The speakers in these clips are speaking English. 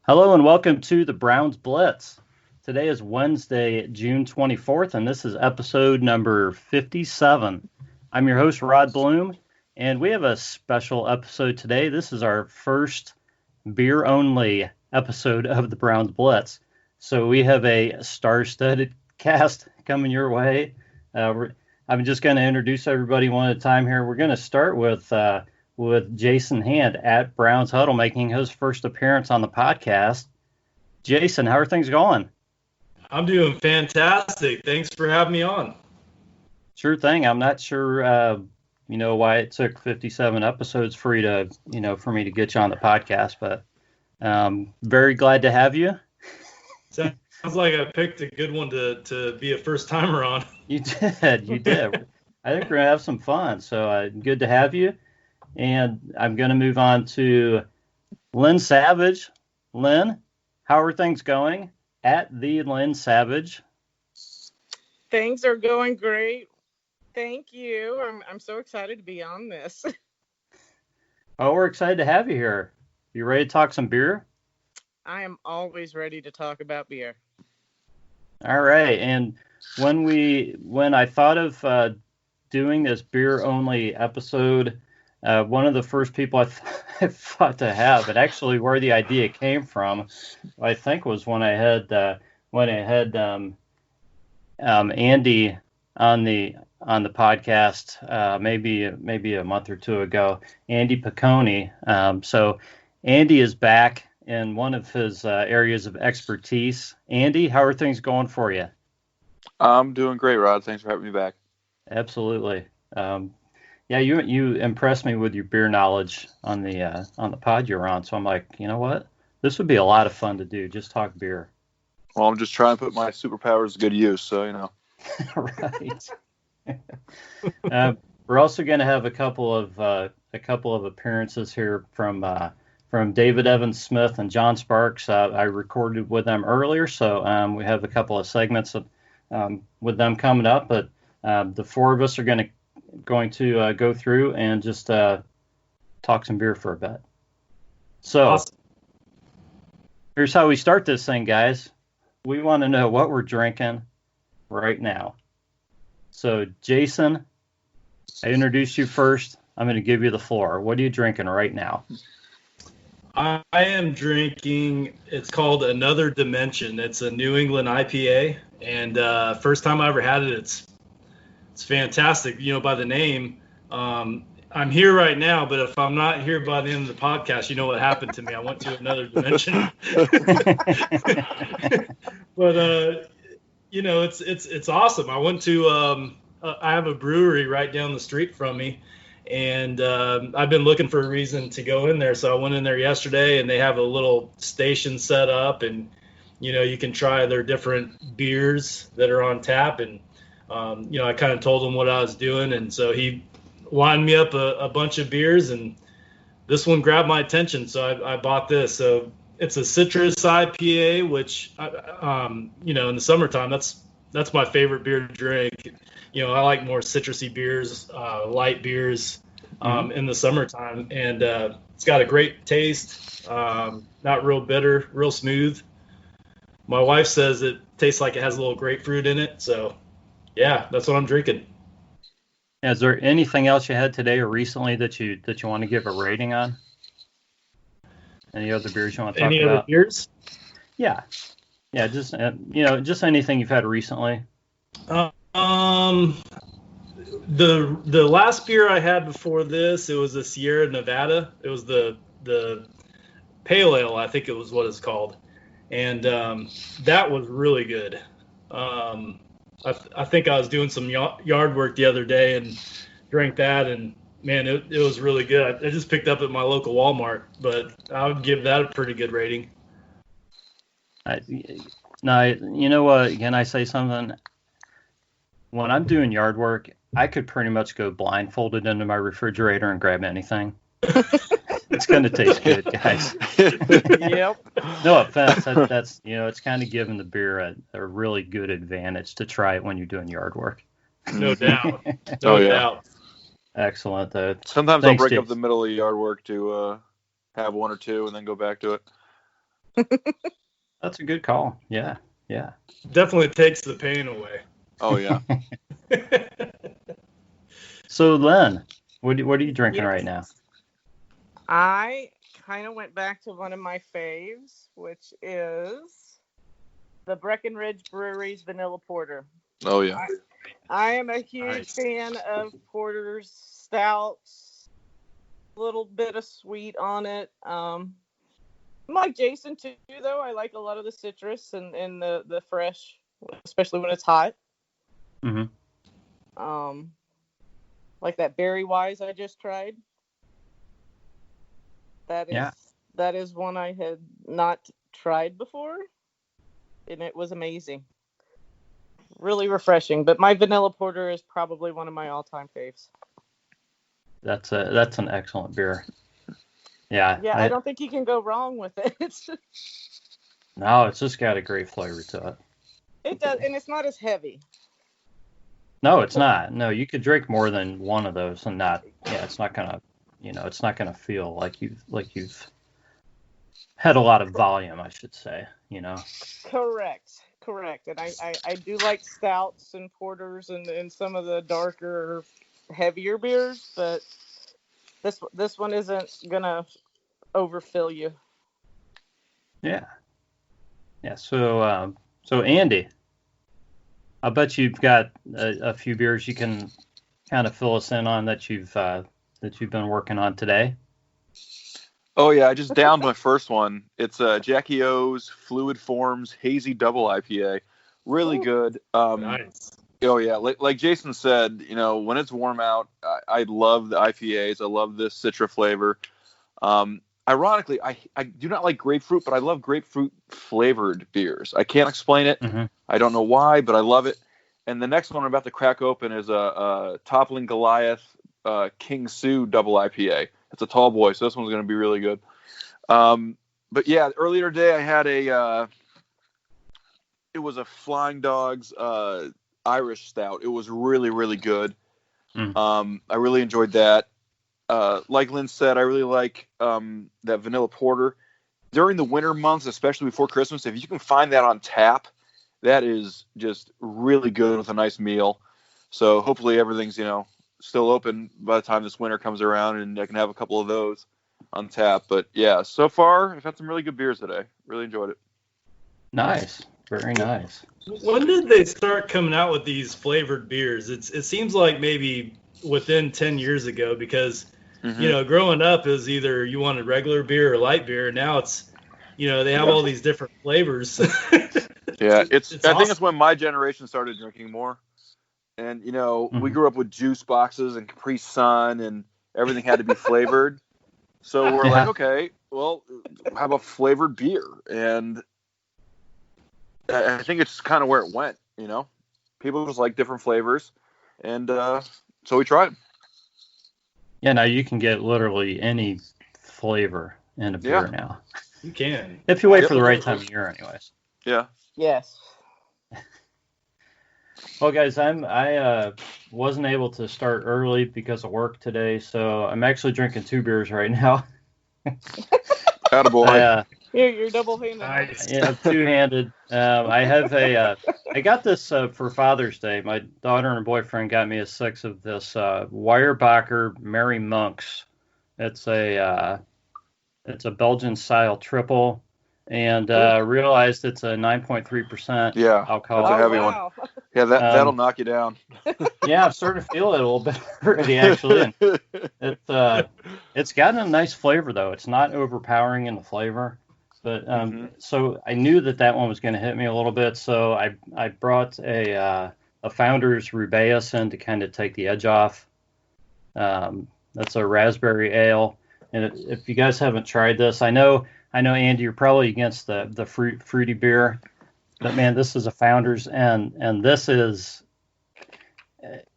Hello and welcome to the Browns Blitz. Today is Wednesday, June 24th, and this is episode number 57. I'm your host, Rod Bloom, and we have a special episode today. This is our first beer-only episode of the Browns Blitz. So we have a star-studded cast coming your way. I'm just going to introduce everybody one at a time here. We're going to start with Jason Hand at Browns Huddle, making his first appearance on the podcast. Jason, how are things going? I'm doing fantastic. Thanks for having me on. Sure thing. I'm not sure, why it took 57 episodes for you to, for me to get you on the podcast, but very glad to have you. Sounds like I picked a good one to be a first timer on. You did. I think we're gonna have some fun. So good to have you. And I'm going to move on to Lynn Savage. Lynn, how are things going at the Lynn Savage? Things are going great. Thank you. I'm so excited to be on this. Oh, we're excited to have you here. You ready to talk some beer? I am always ready to talk about beer. All right. And when I thought of doing this beer-only episode, one of the first people I thought to have, and actually where the idea came from, I think was when I had Andy on the podcast maybe a month or two ago, Andy Pacconi. So Andy is back in one of his areas of expertise. Andy, how are things going for you? I'm doing great, Rod. Thanks for having me back. Absolutely. Yeah, you impressed me with your beer knowledge on the pod you're on. So I'm like, you know what? This would be a lot of fun to do. Just talk beer. Well, I'm just trying to put my superpowers to good use, so Right. We're also going to have a couple of appearances here from David Evans Smith and John Sparks. I recorded with them earlier, so we have a couple of segments with them coming up. But the four of us are going to go through and just talk some beer for a bit. So awesome. Here's how we start this thing, guys. We want to know what we're drinking right now. So Jason, I introduced you first. I'm going to give you the floor. What are you drinking right now? I am drinking, it's called Another Dimension. It's a New England IPA, and first time I ever had it, it's fantastic. By the name, I'm here right now, but if I'm not here by the end of the podcast, you know what happened to me. I went to another dimension. But, it's awesome. I went to, I have a brewery right down the street from me, and I've been looking for a reason to go in there. So I went in there yesterday, and they have a little station set up, and, you can try their different beers that are on tap. And, I kind of told him what I was doing, and so he lined me up a bunch of beers, and this one grabbed my attention, so I bought this. So it's a citrus IPA, which, in the summertime, that's my favorite beer to drink. I like more citrusy beers, light beers in the summertime, and it's got a great taste, not real bitter, real smooth. My wife says it tastes like it has a little grapefruit in it, so yeah, that's what I'm drinking. Is there anything else you had today or recently that you want to give a rating on? Any other beers you want to talk about? Any other beers? Yeah, just just anything you've had recently. The last beer I had before this, it was a Sierra Nevada. It was the Pale Ale, I think it was what it's called, and that was really good. I think I was doing some yard work the other day and drank that, and man, it was really good. I just picked up at my local Walmart, but I would give that a pretty good rating. Now, you know what? Can I say something? When I'm doing yard work, I could pretty much go blindfolded into my refrigerator and grab anything. It's going to taste good, guys. Yep. No offense. That's it's kind of giving the beer a really good advantage to try it when you're doing yard work. No doubt. No doubt. Excellent. Sometimes I'll break up the middle of yard work to have one or two and then go back to it. That's a good call. Yeah. Yeah. Definitely takes the pain away. Oh yeah. So, Len, what are you drinking Yes. right now? I kind of went back to one of my faves, which is the Breckenridge Brewery's Vanilla Porter. Oh yeah. I am a huge Nice. fan of porters, stouts, a little bit of sweet on it. I'm like Jason too, though. I like a lot of the citrus and the fresh, especially when it's hot. Mm-hmm. Like that Berry Wise I just tried. That is one I had not tried before, and it was amazing. Really refreshing. But my vanilla porter is probably one of my all-time faves. That's an excellent beer. Yeah. Yeah, I don't think you can go wrong with it. No, it's just got a great flavor to it. It does, and it's not as heavy. No, it's not. No, you could drink more than one of those and not. Yeah, it's not gonna. It's not gonna feel like you've had a lot of volume, I should say. Correct. And I do like stouts and porters and some of the darker, heavier beers, but this one isn't gonna overfill you. Yeah. Yeah. So Andy, I bet you've got a few beers you can kind of fill us in on that you've been working on today. Oh yeah, I just downed my first one. It's Jackie O's Fluid Forms Hazy Double IPA. Really good. Nice. Oh yeah, like Jason said, when it's warm out, I love the IPAs. I love this Citra flavor. Ironically, I do not like grapefruit, but I love grapefruit flavored beers. I can't explain it. Mm-hmm. I don't know why, but I love it. And the next one I'm about to crack open is a Toppling Goliath King Sue Double IPA. It's a tall boy, so this one's going to be really good. But yeah, earlier today I had it was a Flying Dogs Irish Stout. It was really, really good. I really enjoyed that. Like Lynn said, I really like that Vanilla Porter. During the winter months, especially before Christmas, if you can find that on tap, that is just really good with a nice meal. So hopefully everything's, still open by the time this winter comes around, and I can have a couple of those on tap. But yeah, so far I've had some really good beers today. Really enjoyed it. Nice. Very nice. When did they start coming out with these flavored beers? It seems like maybe within 10 years ago, because growing up is either you wanted regular beer or light beer. Now it's, they have all these different flavors. Yeah, it's I awesome. think it's when my generation started drinking more. And, we grew up with juice boxes and Capri Sun, and everything had to be flavored. So we're like, okay, well, how about flavored beer? And I think it's kind of where it went, People just like different flavors. And so we tried. Yeah, now you can get literally any flavor in a beer now. You can. If you wait for the right time of year, anyways. Yeah. Yes. Well, guys, I wasn't able to start early because of work today, so I'm actually drinking 2 beers right now. Attaboy. You're double-handed. Nice. Yeah, 2-handed. I got this for Father's Day. My daughter and her boyfriend got me a 6 of this Weyerbacher Merry Monks. It's a Belgian-style triple. And realized it's a 9.3% alcohol. That's a heavy one. Yeah, that'll knock you down. Yeah, I'm starting to feel it a little bit already, actually. And it's gotten a nice flavor, though. It's not overpowering in the flavor. But so I knew that one was going to hit me a little bit. So I brought a Founder's Rubaeus in to kind of take the edge off. That's a raspberry ale. And if you guys haven't tried this, I know, Andy, you're probably against the fruity beer, but man, this is a Founder's, and this is,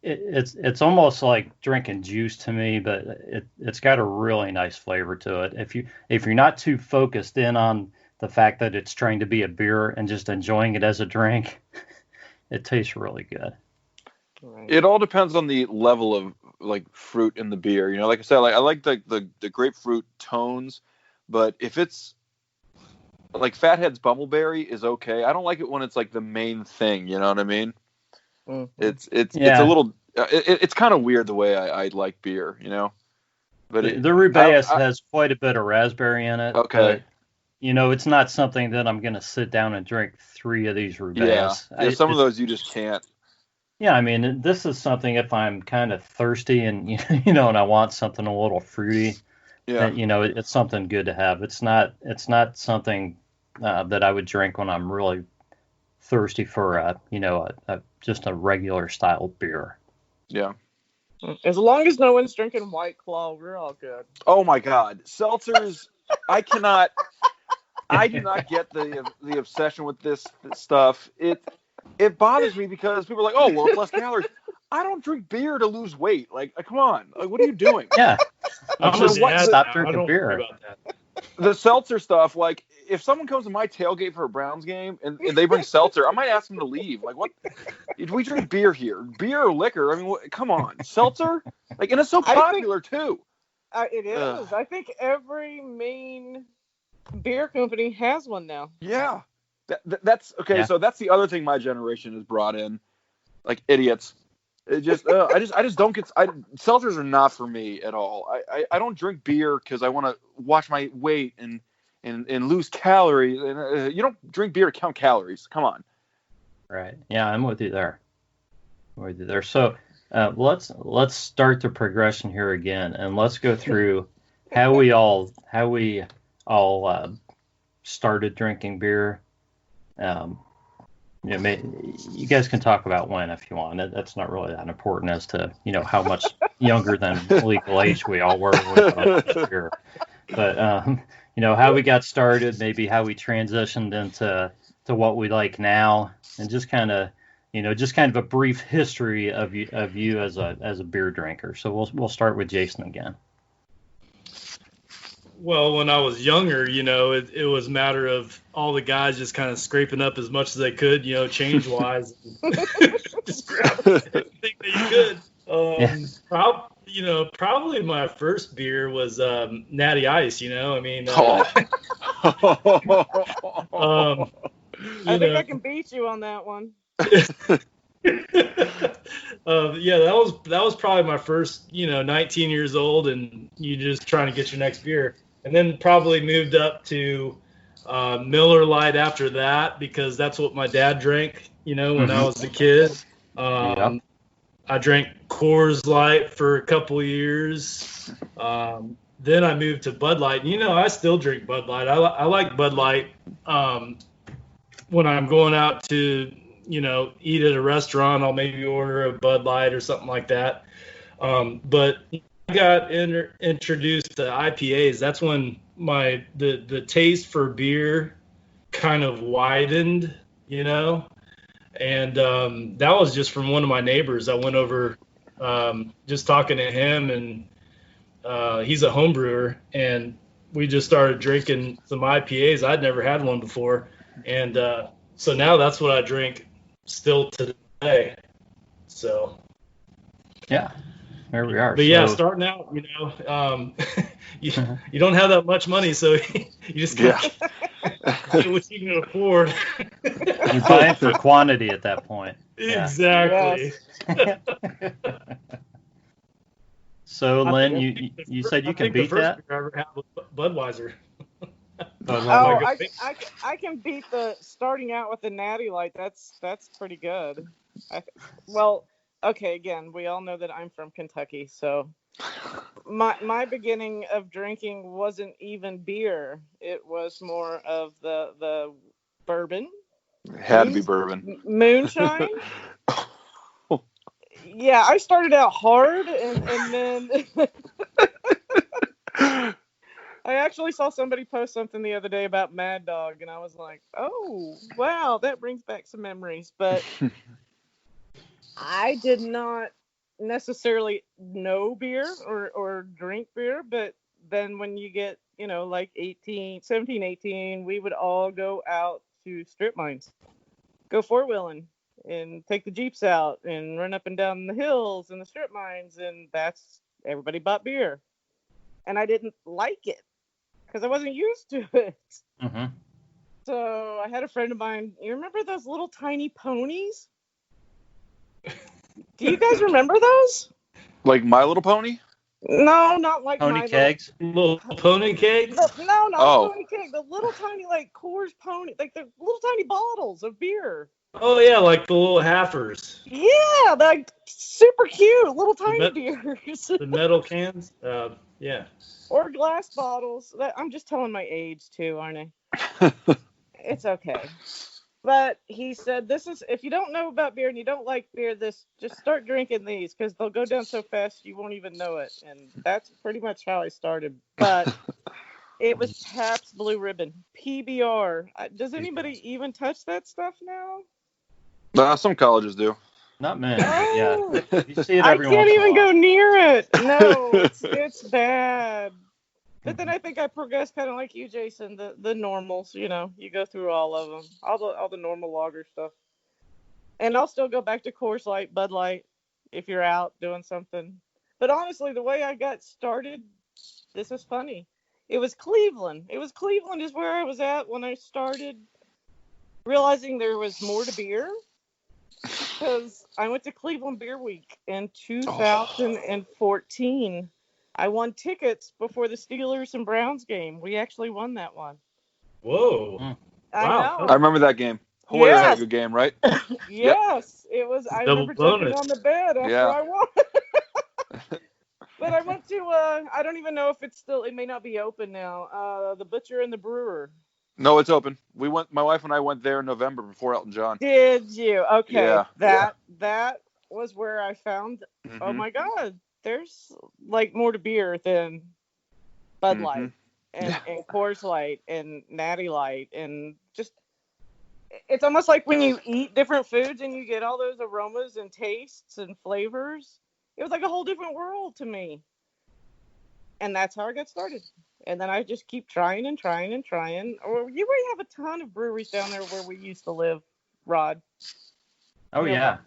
it's almost like drinking juice to me, but it's got a really nice flavor to it. If you're not too focused in on the fact that it's trying to be a beer and just enjoying it as a drink, it tastes really good. It all depends on the level of like fruit in the beer. Like I said, I like the grapefruit tones. But if it's like Fathead's Bumbleberry is okay. I don't like it when it's like the main thing. You know what I mean? Mm-hmm. It's a little. It's kind of weird the way I like beer. You know. But the Rubaeus has quite a bit of raspberry in it. Okay. But, it's not something that I'm going to sit down and drink 3 of these Rubaeus. Yeah, some of those you just can't. Yeah, I mean, this is something if I'm kind of thirsty and, and I want something a little fruity, Yeah. it's something good to have. It's not something that I would drink when I'm really thirsty for just a regular style beer. Yeah. As long as no one's drinking White Claw, we're all good. Oh my God, seltzers! I do not get the obsession with this stuff. It bothers me because people are like, oh well, it's less calories. I don't drink beer to lose weight. Like, come on, like, what are you doing? Yeah, stop drinking drinking beer. About that. The seltzer stuff, like, if someone comes to my tailgate for a Browns game and they bring seltzer, I might ask them to leave. Like, what? Do we drink beer here? Beer or liquor? I mean, come on, seltzer? Like, and it's so popular too. It is. I think every main beer company has one now. Yeah, that's okay. Yeah. So that's the other thing my generation has brought in, like idiots. It just, I just don't get. Seltzers are not for me at all. I don't drink beer because I want to watch my weight and lose calories. And you don't drink beer to count calories. Come on. Right. Yeah, I'm with you there. So let's start the progression here again, and let's go through how we all started drinking beer. You guys can talk about when if you want. That's not really that important as to how much younger than legal age we all were with beer. But how we got started, maybe how we transitioned into what we like now, and just kind of a brief history of you as a beer drinker. So we'll start with Jason again. Well, when I was younger, it was a matter of all the guys just kind of scraping up as much as they could, change wise, just grab everything that you could. Probably my first beer was Natty Ice. I mean, I think I can beat you on that one. That was probably my first, 19 years old, and you just trying to get your next beer. And then probably moved up to Miller Lite after that because that's what my dad drank, when I was a kid. I drank Coors Light for a couple years. Then I moved to Bud Light. And, I still drink Bud Light. I like Bud Light when I'm going out to, eat at a restaurant. I'll maybe order a Bud Light or something like that. But I got introduced to IPAs. That's when the taste for beer kind of widened, and that was just from one of my neighbors. I went over just talking to him, and he's a home brewer, and we just started drinking some IPAs. I'd never had one before, and so now that's what I drink still today. So yeah. There we are. But yeah, starting out, you don't have that much money, so you just get what you can afford. You buy it for quantity at that point. Exactly. Yes. So, Lynn, you said you can beat that? I ever had was Budweiser. I can beat the starting out with the Natty Light. That's pretty good. Okay, again, we all know that I'm from Kentucky, so my beginning of drinking wasn't even beer. It was more of the bourbon. It had to be bourbon. Moonshine. Yeah, I started out hard, and then I actually saw somebody post something the other day about Mad Dog, and I was like, oh, wow, that brings back some memories, but I did not necessarily know beer or drink beer, but then when you get, like 17, 18, we would all go out to strip mines, go four-wheeling, and take the Jeeps out and run up and down the hills and the strip mines, and everybody bought beer. And I didn't like it because I wasn't used to it. Mm-hmm. So I had a friend of mine. You remember those little tiny ponies? Do you guys remember those? Like My Little Pony? No, not like Pony my kegs. Little pony cakes. No, not Oh. pony cake. The little tiny like Coors pony, like the little tiny bottles of beer. Oh yeah, like the little halfers. Yeah, like super cute little tiny met- beers. The metal cans. Yeah. Or glass bottles. I'm just telling my age too, aren't I? It's okay. But he said, "This is if you don't know about beer and you don't like beer, just start drinking these because they'll go down so fast you won't even know it." And that's pretty much how I started. But it was Pabst Blue Ribbon, PBR. Does anybody even touch that stuff now? Some colleges do. Not many. Oh. Yeah. You see it I every can't once in a even while. go near it. No, it's bad. But then I think I progressed kind of like you, Jason. The normals, you go through all of them, all the normal lager stuff. And I'll still go back to Coors Light, Bud Light, if you're out doing something. But honestly, the way I got started, this is funny. It was Cleveland. Cleveland is where I was at when I started realizing there was more to beer. Because I went to Cleveland Beer Week in 2014. I won tickets before the Steelers and Browns game. We actually won that one. Whoa. I Wow. know. I remember that game. Hoyer had a good game, right? Yes, it was. I Double remember jumping bonus. on the bed after Yeah. I won. But I went to, I don't even know if it may not be open now, the Butcher and the Brewer. No, it's open. My wife and I went there in November before Elton John. Did you? Okay. Yeah. That was where I found, Mm-hmm. oh my God, there's like more to beer than Bud Mm-hmm. Light and Coors Light and Natty Light and just, it's almost like when you eat different foods and you get all those aromas and tastes and flavors. It was like a whole different world to me. And that's how I got started. And then I just keep trying and trying and trying. Or you already have a ton of breweries down there where we used to live, Rod. Oh, yeah.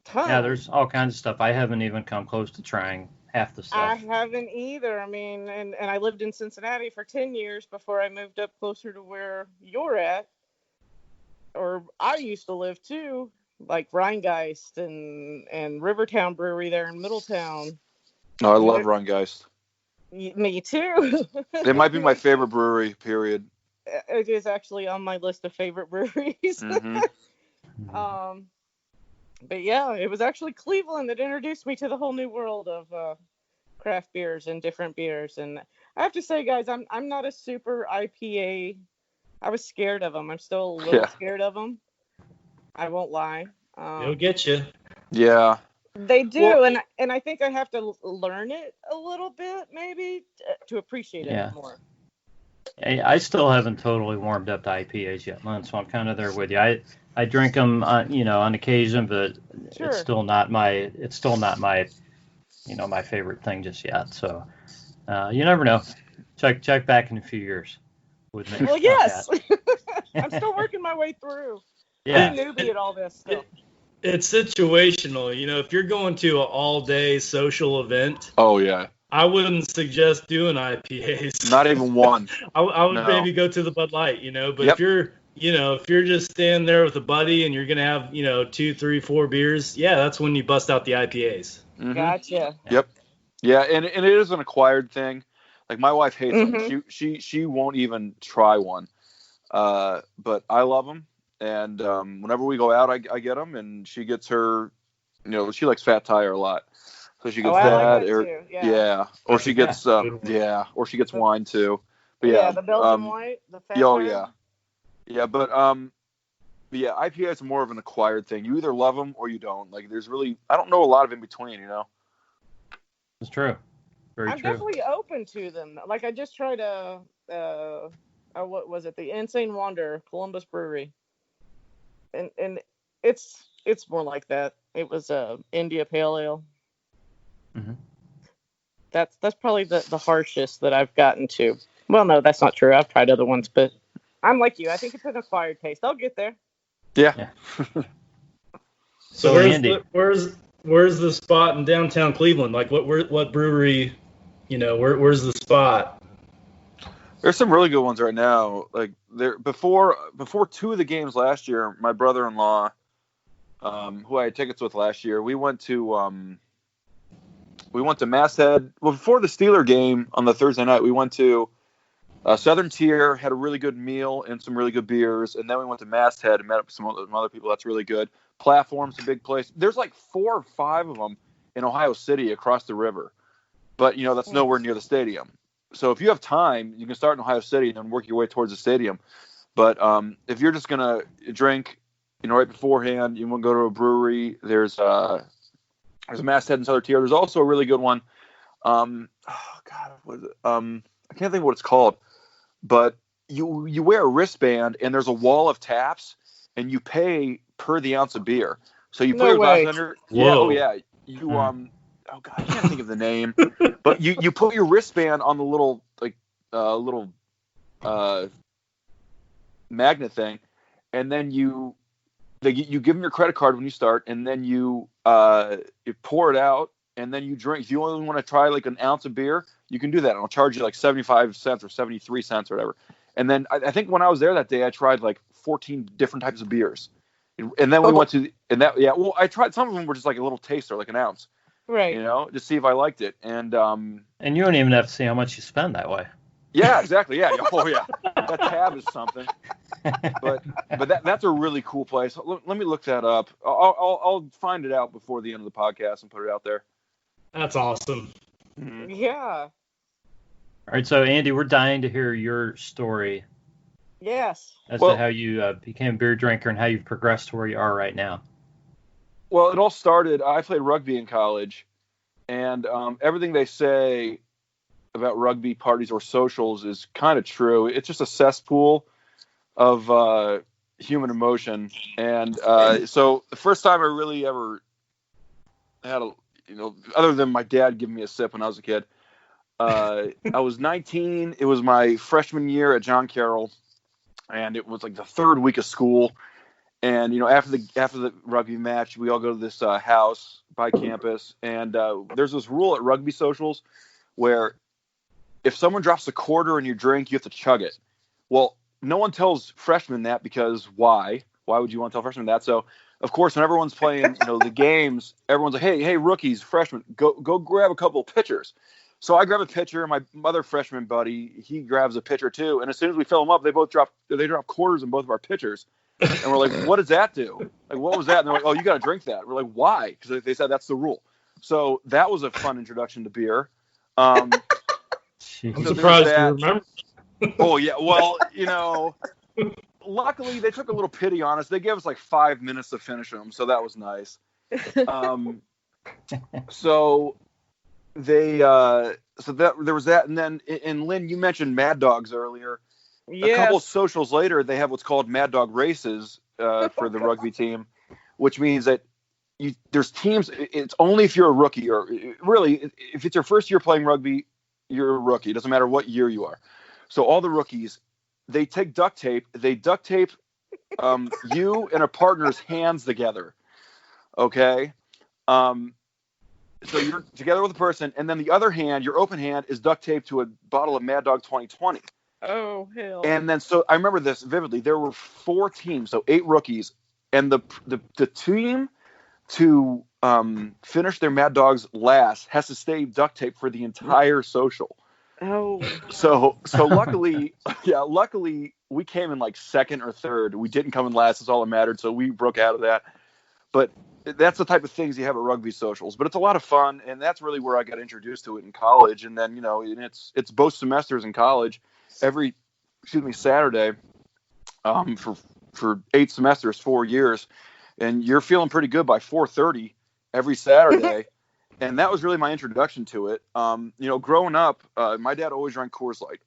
Ton. Yeah, there's all kinds of stuff. I haven't even come close to trying half the stuff. I haven't either. I mean, and I lived in Cincinnati for 10 years before I moved up closer to where you're at. Or I used to live too, like Rheingeist and Rivertown Brewery there in Middletown. Oh, I love Rheingeist. Me too. It might be my favorite brewery, period. It is actually on my list of favorite breweries. Mm-hmm. But yeah, it was actually Cleveland that introduced me to the whole new world of craft beers and different beers. And I have to say, guys, I'm not a super IPA. I was scared of them. I'm still a little scared of them. I won't lie. They'll get you. Yeah. They do, and I think I have to learn it a little bit, maybe, to appreciate it more. I still haven't totally warmed up to IPAs yet, Lynn, so I'm kind of there with you. I drink them, on occasion, but it's still not my my favorite thing just yet. So you never know. Check back in a few years with me. Well, yes, I'm still working my way through. Yeah. I'm a newbie at all this stuff. It's situational. If you're going to an all-day social event, Oh, yeah. I wouldn't suggest doing IPAs. Not even one. I would maybe go to the Bud Light, But if you're just standing there with a buddy and you're gonna have, 2, 3, 4 beers, that's when you bust out the IPAs. Mm-hmm. Gotcha. Yep. Yeah, and it is an acquired thing. Like my wife hates them. Mm-hmm. She won't even try one. But I love them, and whenever we go out, I get them, and she gets her, she likes Fat Tire a lot. So she gets that, like or or she gets or she gets wine too. But the Belgian white, the fat Tire. But IPAs are more of an acquired thing. You either love them or you don't. Like I don't know a lot of in between. It's true. Very I'm true. definitely open to them. Like I just tried what was it? The Insane Wander, Columbus Brewery, and it's more like that. It was India Pale Ale. Mm-hmm. That's probably the harshest that I've gotten to. Well, no, that's not true. I've tried other ones, but I'm like you. I think it's an acquired taste. I'll get there. Yeah. So where's the spot in downtown Cleveland? Like what brewery? Where's the spot? There's some really good ones right now. Like there before two of the games last year, my brother-in-law, who I had tickets with last year, we went to Masthead. Well, before the Steeler game on the Thursday night, we went to Southern Tier, had a really good meal and some really good beers, and then we went to Masthead and met up with some other people. That's really good. Platform's a big place. There's like 4 or 5 of them in Ohio City across the river, but that's nowhere near the stadium. So if you have time, you can start in Ohio City and then work your way towards the stadium. But if you're just gonna drink, right beforehand, you want to go to a brewery. There's a Masthead and Southern Tier. There's also a really good one. What is it? I can't think of what it's called. But you wear a wristband and there's a wall of taps and you pay per the ounce of beer. So you put your glass under. Whoa. Yeah. You oh God, I can't think of the name. But you put your wristband on the little magnet thing, and then you give them your credit card when you start, and then you pour it out, and then you drink. If you only want to try like an ounce of beer, you can do that. And I'll charge you like 75 cents or 73 cents or whatever. And then I think when I was there that day, I tried like 14 different types of beers. And then we went to I tried some of them were just like a little taster, like an ounce. Right. Just see if I liked it. And you don't even have to see how much you spend that way. Yeah, exactly. Yeah. Oh yeah. That tab is something. But that's a really cool place. Let me look that up. I'll find it out before the end of the podcast and put it out there. That's awesome. Mm-hmm. Yeah. All right, so Andy, we're dying to hear your story. Yes. As to how you became a beer drinker and how you've progressed to where you are right now. Well, it all started, I played rugby in college, and everything they say about rugby parties or socials is kind of true. It's just a cesspool of human emotion. And so the first time I really ever had other than my dad giving me a sip when I was a kid, I was 19. It was my freshman year at John Carroll, and it was like the 3rd week of school. And after the rugby match, we all go to this house by campus, and there's this rule at rugby socials where if someone drops a quarter in your drink, you have to chug it. Well, no one tells freshmen that, because why? Why would you want to tell freshmen that? So, of course, when everyone's playing, the games, everyone's like, hey, rookies, freshmen, go grab a couple of pitchers. So I grab a pitcher. My other freshman buddy, he grabs a pitcher too. And as soon as we fill them up, they drop quarters in both of our pitchers. And we're like, what does that do? Like, what was that? And they're like, oh, you got to drink that. We're like, why? Because they said that's the rule. So that was a fun introduction to beer. I'm surprised you remember. Oh, yeah. Well, luckily they took a little pity on us. They gave us like 5 minutes to finish them. So that was nice. So there was that. And then, and Lynn, you mentioned Mad Dogs earlier. Yes. A couple of socials later, they have what's called Mad Dog races for the rugby team, which means that there's teams. It's only if you're a rookie, or really, if it's your first year playing rugby, you're a rookie. It doesn't matter what year you are. So all the rookies, they take duct tape. They duct tape you and a partner's hands together. Okay. So you're together with a person, and then the other hand, your open hand, is duct taped to a bottle of Mad Dog 2020. Oh, hell. And then, so I remember this vividly. There were 4 teams, so 8 rookies, and the team to finish their Mad Dogs last has to stay duct taped for the entire social. Oh. So luckily we came in like 2nd or 3rd. We didn't come in last. That's all that mattered. So we broke out of that. But that's the type of things you have at rugby socials. But it's a lot of fun, and that's really where I got introduced to it in college. And then it's both semesters in college. Every Saturday for 8 semesters, 4 years, and you're feeling pretty good by 4:30 every Saturday. And that was really my introduction to it. Growing up, my dad always drank Coors Light,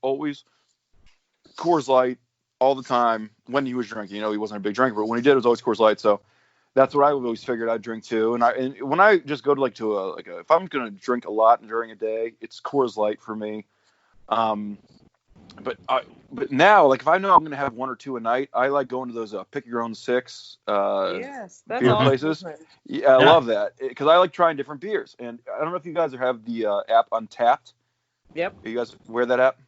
all the time when he was drinking. He wasn't a big drinker, but when he did, it was always Coors Light. So that's what I always figured I'd drink too. And when I just go to if I'm going to drink a lot during a day, it's Coors Light for me. But now, if I know I'm going to have 1 or 2 a night, I like going to those pick your own 6 yes, that's beer awesome. places. Yeah, I love that, because I like trying different beers. And I don't know if you guys have the app Untapped. Yep. You guys wear that app?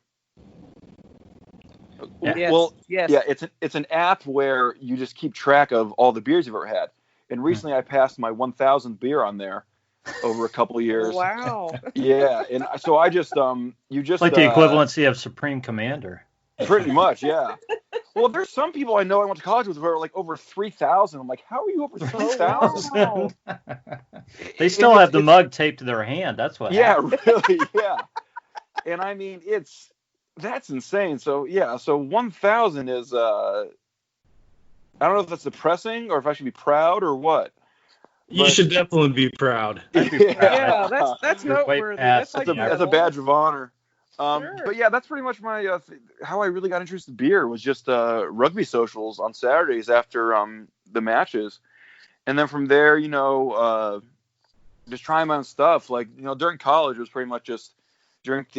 Yes. Well, yes. yeah, it's an app where you just keep track of all the beers you've ever had. And recently, I passed my 1,000th beer on there over a couple of years. Wow. Yeah, and so I just you just Like the equivalency of Supreme Commander. pretty much, yeah. Well, there's some people I know I went to college with who are like over 3,000. I'm like, how are you over 3,000? Wow. They still have the mug taped to their hand. That's what. Yeah, happened. really, yeah. And I mean, that's insane. So yeah, so 1,000 is I don't know if that's depressing or if I should be proud or what. You should definitely be proud. Yeah, that's You're way noteworthy. past That's like That's a badge of honor. Sure. But yeah, that's pretty much my how I really got interested in beer was just rugby socials on Saturdays after the matches, and then from there, just trying my own stuff. Like during college, it was pretty much just drink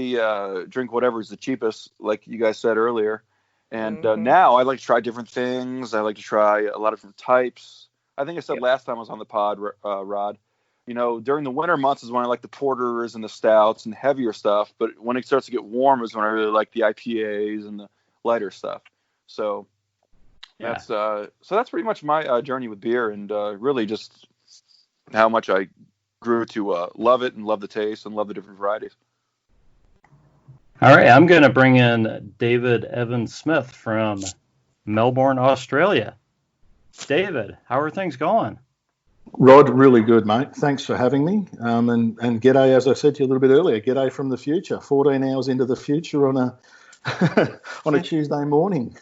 whatever is the cheapest, like you guys said earlier. And now I like to try different things. I like to try a lot of different types. I think I said last time I was on the pod, Rod. During the winter months is when I like the porters and the stouts and heavier stuff. But when it starts to get warm is when I really like the IPAs and the lighter stuff. So that's pretty much my journey with beer, and really just how much I grew to love it and love the taste and love the different varieties. All right, I'm going to bring in David Evans Smith from Melbourne, Australia. David, how are things going? Rod, really good, mate. Thanks for having me. And g'day, as I said to you a little bit earlier, g'day from the future. 14 hours into the future on a on a Tuesday morning.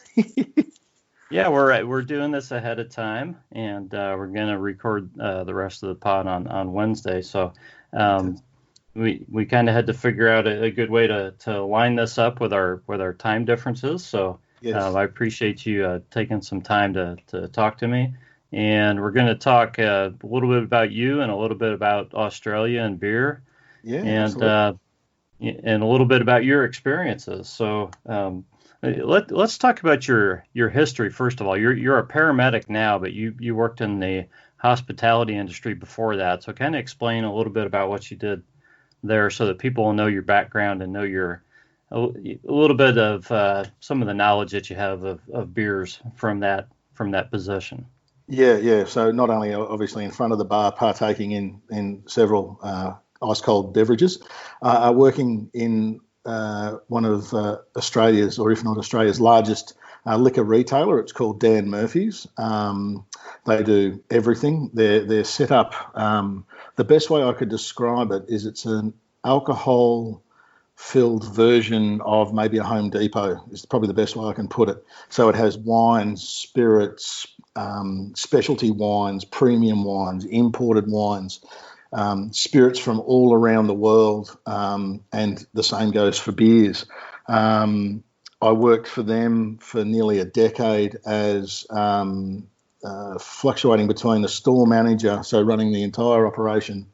Yeah, we're doing this ahead of time, and we're going to record the rest of the pod on Wednesday. So we kind of had to figure out a good way to line this up with our time differences. So yes. I appreciate you taking some time to talk to me. And we're going to talk a little bit about you and a little bit about Australia and beer. Yeah, and a little bit about your experiences. So let's talk about your history first of all. You're a paramedic now, but you worked in the hospitality industry before that. So kind of explain a little bit about what you did there, so that people will know your background and know a little bit of some of the knowledge that you have of beers from that position. Yeah. So not only obviously in front of the bar partaking in several ice cold beverages, working in one of Australia's, or if not Australia's largest liquor retailer. It's called Dan Murphy's. They do everything. They're set up. The best way I could describe it is it's an alcohol-filled version of maybe a Home Depot. Is probably the best way I can put it. So it has wines, spirits, specialty wines, premium wines, imported wines, spirits from all around the world, and the same goes for beers. I worked for them for nearly a decade as fluctuating between the store manager, so running the entire operation,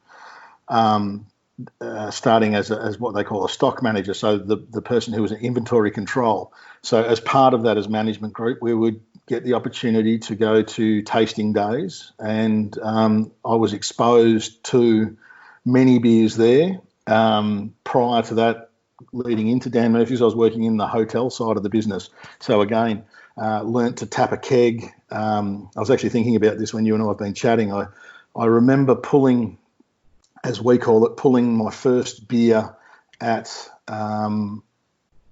starting as what they call a stock manager, so the person who was in inventory control. So as part of that, as management group, we would get the opportunity to go to tasting days, and I was exposed to many beers there. Prior to that, leading into Dan Murphy's, I was working in the hotel side of the business. So again, learnt to tap a keg. I was actually thinking about this when you and I have been chatting. I remember pulling, as we call it, pulling my first beer at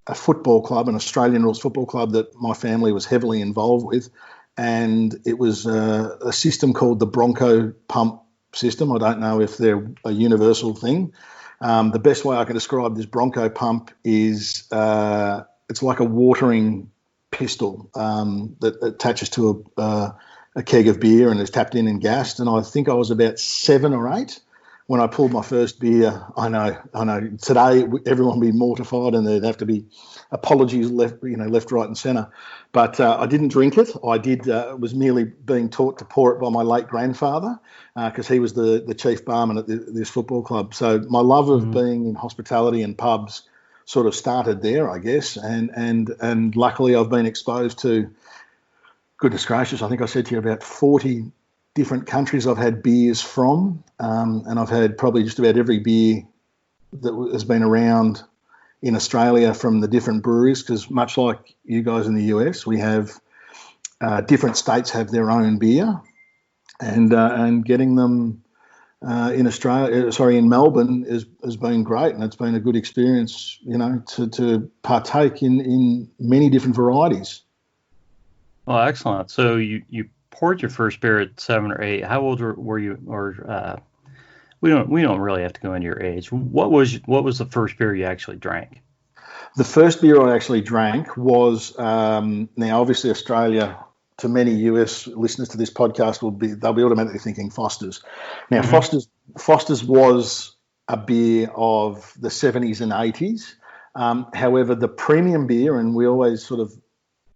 a football club, an Australian rules football club that my family was heavily involved with. And it was a system called the Bronco pump system. I don't know if they're a universal thing. The best way I can describe this Bronco pump is it's like a watering pistol that attaches to a keg of beer and is tapped in and gassed. And I think I was about 7 or 8 when I pulled my first beer. I know. Today everyone would be mortified and there'd have to be apologies left, right and centre. But I didn't drink it. I did was merely being taught to pour it by my late grandfather, because he was the chief barman at this football club. So my love of being in hospitality and pubs sort of started there, I guess. And luckily I've been exposed to, goodness gracious, I think I said to you about 40 different countries I've had beers from, and I've had probably just about every beer that has been around in Australia from the different breweries, because much like you guys in the US, we have different states have their own beer, and getting them in Melbourne has been great, and it's been a good experience, to partake in many different varieties. Well, excellent. So you poured your first beer at 7 or 8. How old were you? Or we don't really have to go into your age. What was the first beer you actually drank? The first beer I actually drank was now obviously Australia. To many US listeners to this podcast, they'll be automatically thinking Foster's. Now, Foster's was a beer of the 70s and 80s. However, the premium beer, and we always sort of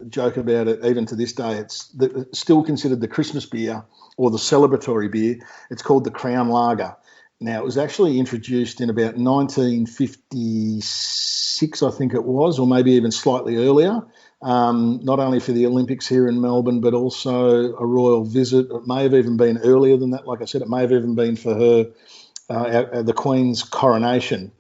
joke about it even to this day, it's still considered the Christmas beer or the celebratory beer. It's called the Crown Lager. Now, it was actually introduced in about 1956, I think it was, or maybe even slightly earlier. Not only for the Olympics here in Melbourne, but also a royal visit. It may have even been earlier than that. Like I said, it may have even been for her, the Queen's coronation.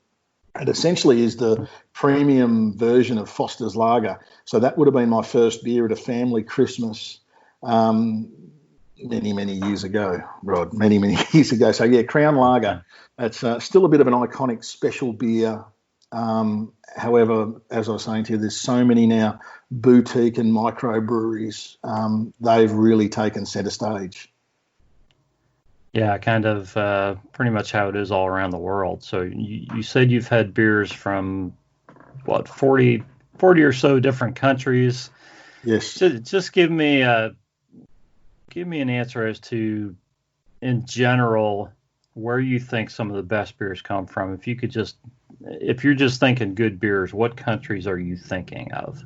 It essentially is the premium version of Foster's Lager. So that would have been my first beer at a family Christmas many, many years ago, Rod, many, many years ago. So, yeah, Crown Lager. It's still a bit of an iconic special beer. However, as I was saying to you, there's so many now boutique and microbreweries. They've really taken centre stage. Yeah, kind of pretty much how it is all around the world. So you said you've had beers from, 40 or so different countries. Yes. Just give me an answer as to, in general, where you think some of the best beers come from. If you're just thinking good beers, what countries are you thinking of?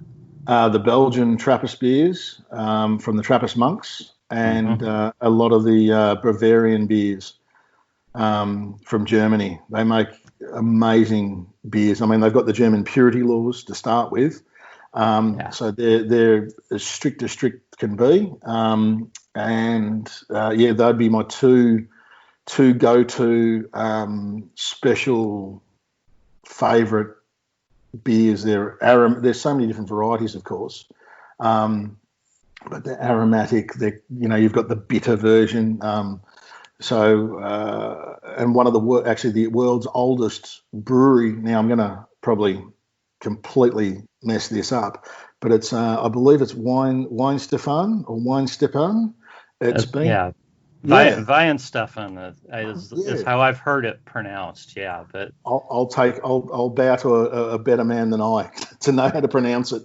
The Belgian Trappist beers from the Trappist monks, and a lot of the Bavarian beers from Germany. They make amazing beers. I mean, they've got the German purity laws to start with, so they're as strict can be. They'd be my two go-to special favourite beers. There's so many different varieties, of course, but they're aromatic. You've got the bitter version. And one of the world's oldest brewery. Now I'm going to probably completely mess this up, but it's I believe it's Weinstefan or Weinstepan. It's been Weihenstephan is how I've heard it pronounced. Yeah, but I'll bow to a better man than I to know how to pronounce it.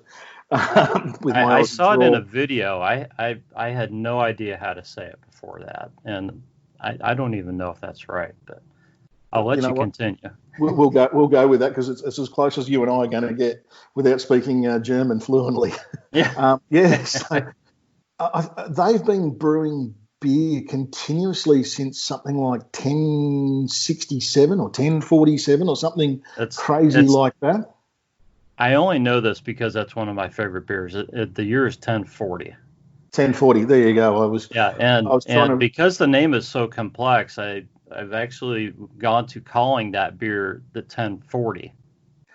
I saw it in a video. I had no idea how to say it before that, and I don't even know if that's right. But I'll let you continue. We'll go with that because it's as close as you and I are going to get without speaking German fluently. Yeah. They've been brewing beer continuously since something like 1067 or 1047 or something crazy like that. I only know this because that's one of my favorite beers. The year is 1040. 1040. There you go. Because the name is so complex, I've actually gone to calling that beer the 1040.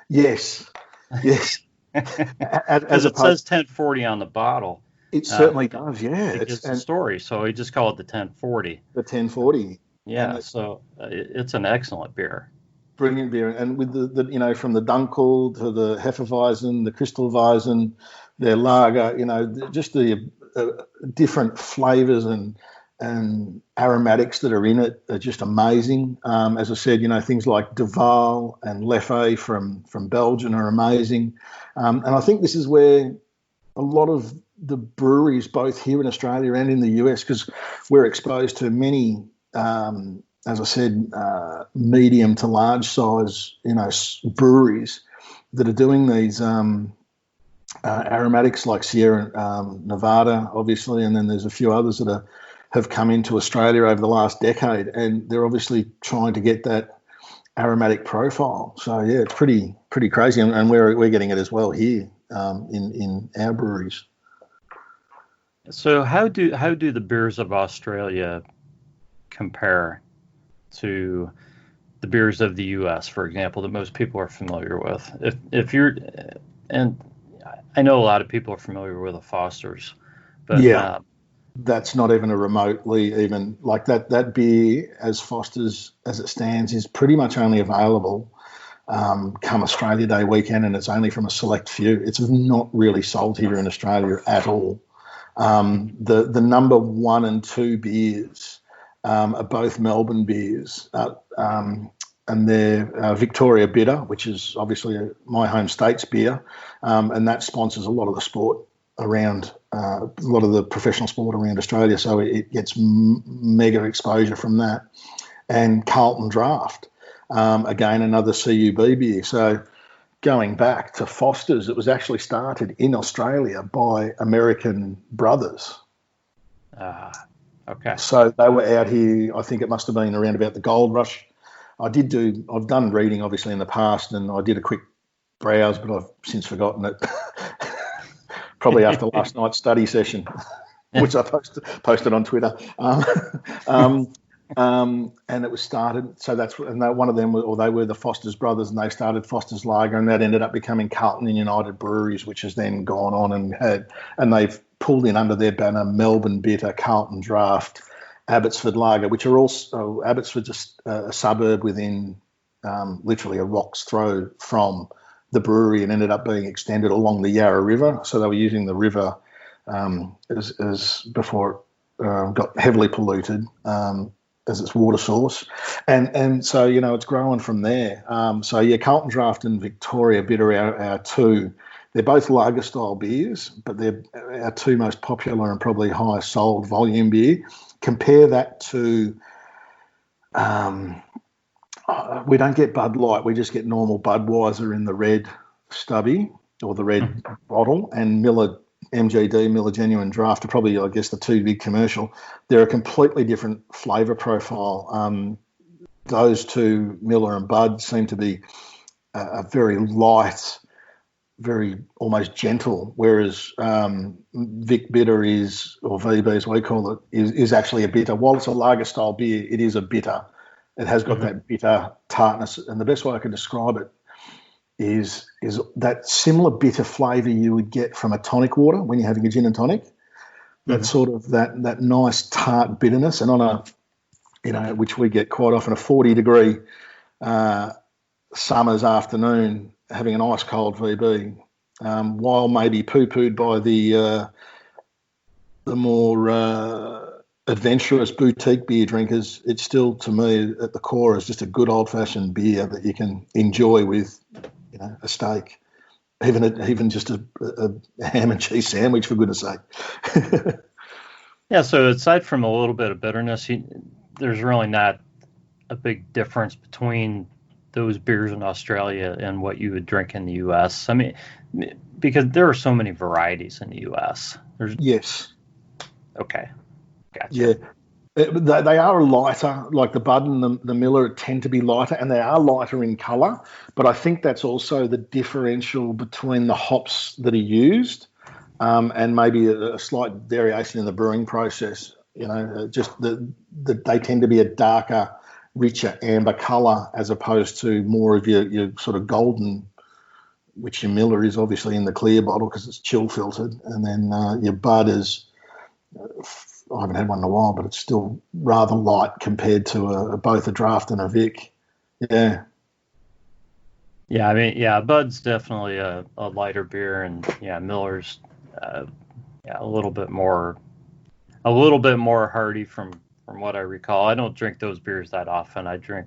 Yes. Because it says 1040 on the bottle. It certainly does, yeah. It's a story, so we just call it the 1040. The 1040. Yeah, so it's an excellent beer. Brilliant beer. And with the from the Dunkel to the Hefeweizen, the Crystalweizen, their lager, just the different flavours and aromatics that are in it are just amazing. As I said, things like De Waal and Leffe from Belgium are amazing. And I think this is where a lot of the breweries, both here in Australia and in the US, because we're exposed to many, as I said, medium to large size, breweries that are doing these aromatics like Sierra Nevada, obviously, and then there's a few others that have come into Australia over the last decade, and they're obviously trying to get that aromatic profile. So yeah, it's pretty crazy, and we're getting it as well here in our breweries. So how do the beers of Australia compare to the beers of the U.S., for example, that most people are familiar with. If you're, and I know a lot of people are familiar with the Foster's, but yeah, that's not even a remotely even like that. That beer, as Foster's as it stands, is pretty much only available come Australia Day weekend, and it's only from a select few. It's not really sold here in Australia at all. The number 1 and 2 beers are both Melbourne beers, and they're Victoria Bitter, which is obviously my home state's beer, and that sponsors a lot of the sport around, a lot of the professional sport around Australia, so it gets mega exposure from that. And Carlton Draft, again, another CUB beer. So going back to Foster's, it was actually started in Australia by American brothers. Okay. So they were out here, I think it must have been around about the gold rush. I've done reading obviously in the past, and I did a quick browse, but I've since forgotten it. Probably after last night's study session, which I posted on Twitter. And it was started, so one of them, they were the Foster's brothers, and they started Foster's Lager, and that ended up becoming Carlton and United Breweries, which has then gone on and they've pulled in under their banner Melbourne Bitter, Carlton Draft, Abbotsford Lager, which are also Abbotsford's just a suburb within literally a rock's throw from the brewery, and ended up being extended along the Yarra River. So they were using the river as before it got heavily polluted. As its water source, and so it's growing from there. Carlton Draft and Victoria Bitter are our two. They're both lager style beers, but they're our two most popular and probably highest sold volume beer. Compare that to, we don't get Bud Light, we just get normal Budweiser in the red stubby or the red bottle, and Miller MGD, Miller Genuine Draft, are probably, I guess, the two big commercial. They're a completely different flavour profile. Those two, Miller and Bud, seem to be a very light, very almost gentle, whereas Vic Bitter is, or VB as we call it, is actually a bitter. While it's a lager style beer, it is a bitter. It has got that bitter tartness, and the best way I can describe it is that similar bitter flavour you would get from a tonic water when you're having a gin and tonic. That sort of that nice tart bitterness, and on a which we get quite often, a 40-degree summer's afternoon, having an ice cold VB, while maybe poo-pooed by the more adventurous boutique beer drinkers, it's still, to me, at the core, is just a good old-fashioned beer that you can enjoy with a steak, even just a ham and cheese sandwich, for goodness sake. Yeah, so aside from a little bit of bitterness, there's really not a big difference between those beers in Australia and what you would drink in the U.S. I mean, because there are so many varieties in the U.S. Yes. Okay. Gotcha. Yeah. They are lighter, like the Bud and the Miller tend to be lighter, and they are lighter in colour. But I think that's also the differential between the hops that are used, and maybe a slight variation in the brewing process. Just they tend to be a darker, richer amber colour as opposed to more of your sort of golden, which your Miller is obviously in the clear bottle because it's chill filtered, and then your Bud is. I haven't had one in a while, but it's still rather light compared to both a Draft and a Vic. Yeah. Yeah, I mean, Bud's definitely a lighter beer, and Miller's a little bit more hearty from what I recall. I don't drink those beers that often. I drink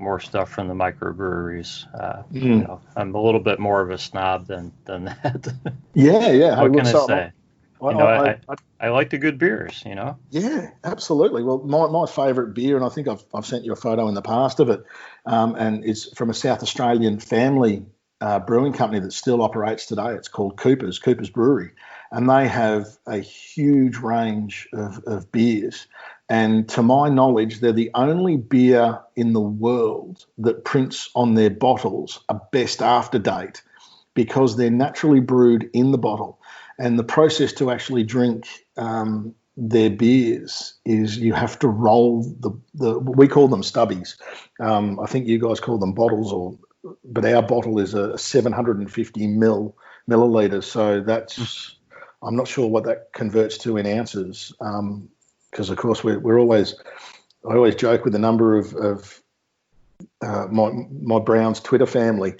more stuff from the microbreweries. I'm a little bit more of a snob than that. Yeah. What can I say? I like the good beers, Yeah, absolutely. Well, my favourite beer, and I think I've sent you a photo in the past of it, and it's from a South Australian family brewing company that still operates today. It's called Cooper's Brewery, and they have a huge range of beers. And to my knowledge, they're the only beer in the world that prints on their bottles a best after date, because they're naturally brewed in the bottle. And the process to actually drink their beers is you have to roll the we call them stubbies. I think you guys call them bottles, but our bottle is a 750 milliliters. So that's, I'm not sure what that converts to in ounces, because of course I always joke with the number of my Browns Twitter family.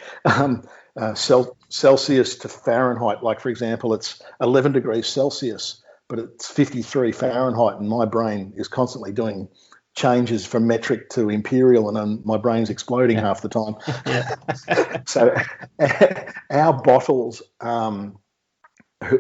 Celsius to Fahrenheit, like for example, it's 11 degrees Celsius, but it's 53 Fahrenheit, and my brain is constantly doing changes from metric to imperial, and my brain's exploding half the time. So our bottles,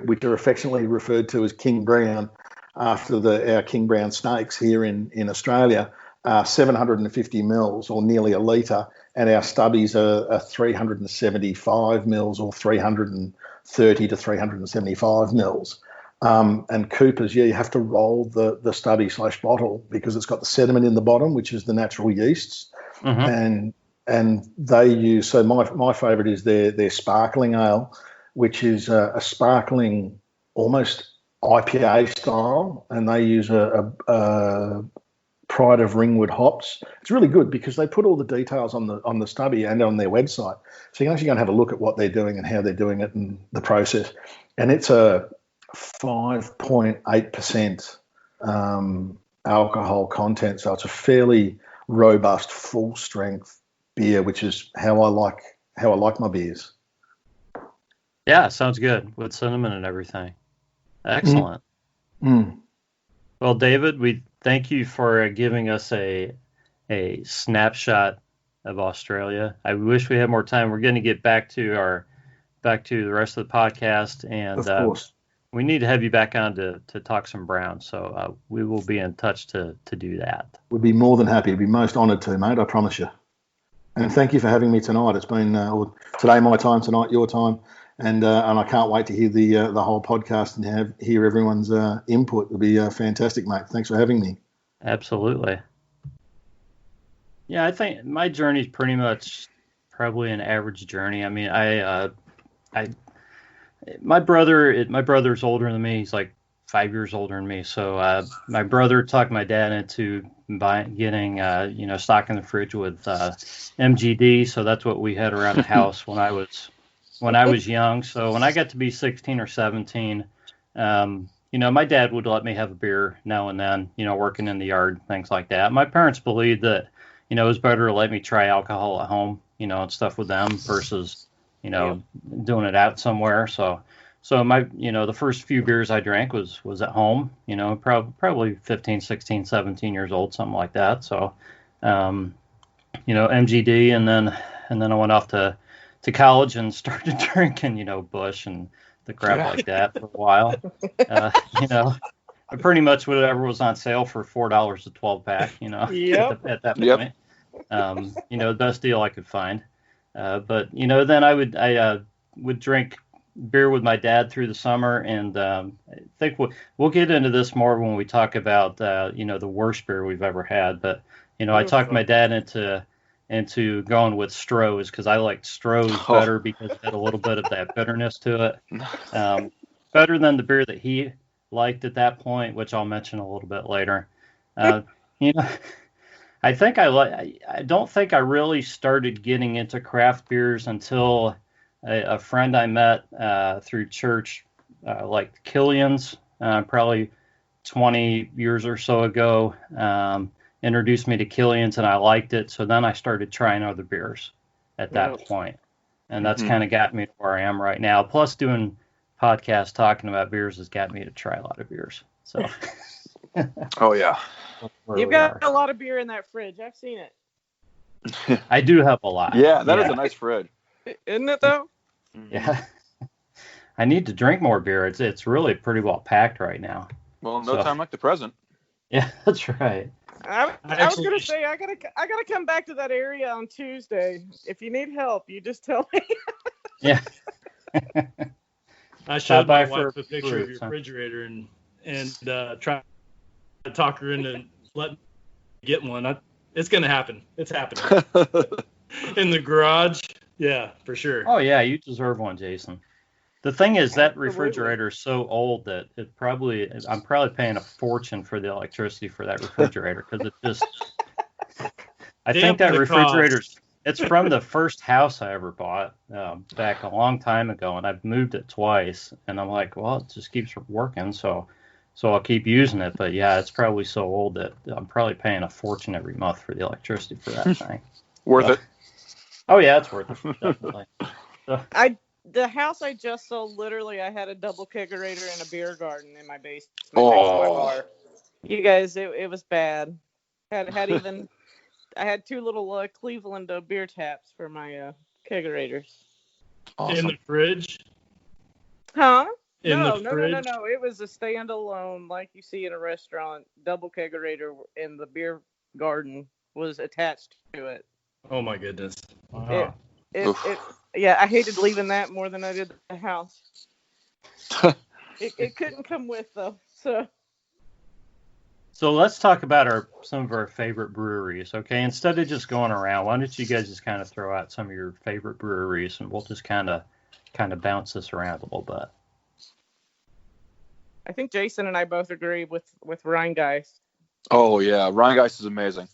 which are affectionately referred to as King Brown, after our King Brown snakes here in Australia, are 750 mils or nearly a litre, and our stubbies are 375 mils or 330 to 375 mils. And Cooper's, you have to roll the stubby / bottle because it's got the sediment in the bottom, which is the natural yeasts. And they use, so my favourite is their sparkling ale, which is a sparkling, almost IPA style, and they use a Pride of Ringwood hops. It's really good because they put all the details on the stubby and on their website, so you can actually go and have a look at what they're doing and how they're doing it and the process. And it's a 5.8% alcohol content, so it's a fairly robust, full strength beer, which is how I like my beers. Yeah, sounds good with cinnamon and everything. Excellent. Well, David, we thank you for giving us a snapshot of Australia. I wish we had more time. We're going to get back to the rest of the podcast, and of course, we need to have you back on to talk some Browns. So we will be in touch to do that. We'd be more than happy. We'd be most honoured to, mate. I promise you. And thank you for having me tonight. It's been today my time, tonight your time. And I can't wait to hear the whole podcast and hear everyone's input. It'll be fantastic, mate. Thanks for having me. Absolutely. Yeah, I think my journey is pretty much probably an average journey. I mean, my brother's older than me. He's like 5 years older than me. So my brother talked my dad into getting stock in the fridge with MGD. So that's what we had around the house when I was young. So when I got to be 16 or 17, my dad would let me have a beer now and then, working in the yard, things like that. My parents believed that, it was better to let me try alcohol at home, and stuff with them versus, doing it out somewhere. So my, the first few beers I drank was at home, probably 15, 16, 17 years old, something like that. So, MGD, and then I went off to college and started drinking, Bush and the crap like that for a while. Pretty much whatever was on sale for $4 a 12-pack, at that point. The best deal I could find. But then I would drink beer with my dad through the summer, and I think we'll get into this more when we talk about the worst beer we've ever had. But I talked my dad into going with Stroh's because I liked Stroh's better because it had a little bit of that bitterness to it. Better than the beer that he liked at that point, which I'll mention a little bit later. I think I don't think I really started getting into craft beers until a friend I met through church, like Killian's, probably 20 years or so ago, introduced me to Killian's, and I liked it. So then I started trying other beers at that point. And that's kind of got me to where I am right now. Plus doing podcasts talking about beers has got me to try a lot of beers. So. Oh, yeah. You've got a lot of beer in that fridge. I've seen it. I do have a lot. Yeah, that is a nice fridge. Isn't it, though? Yeah. I need to drink more beer. It's really pretty well packed right now. Well, no time like the present. Yeah, that's right. I was gonna say I gotta come back to that area on Tuesday. If you need help, you just tell me. Yeah. I showed my wife a picture of your refrigerator and tried to talk her into letting me get one. It's gonna happen. It's happening. In the garage. Yeah, for sure. Oh yeah, you deserve one, Jason. The thing is that Absolutely. refrigerator is so old that I'm probably paying a fortune for the electricity for that refrigerator because it just. I think that refrigerator's. It's from the first house I ever bought back a long time ago, and I've moved it twice. And I'm like, well, it just keeps working, so I'll keep using it. But yeah, it's probably so old that I'm probably paying a fortune every month for the electricity for that thing. Worth it. Oh yeah, it's worth it, definitely. The house I just sold, literally, I had a double kegerator and a beer garden in my basement. Oh. My bar. You guys, it was bad. I had two little Cleveland beer taps for my kegerators. Awesome. In the fridge? Huh? No. It was a standalone, like you see in a restaurant, double kegerator, and the beer garden was attached to it. Oh my goodness. Wow. Yeah, I hated leaving that more than I did the house. It couldn't come with though. So let's talk about some of our favorite breweries, okay? Instead of just going around, why don't you guys just kind of throw out some of your favorite breweries, and we'll just kind of bounce this around a little bit. I think Jason and I both agree with Rheingeist. Oh yeah, Rheingeist is amazing.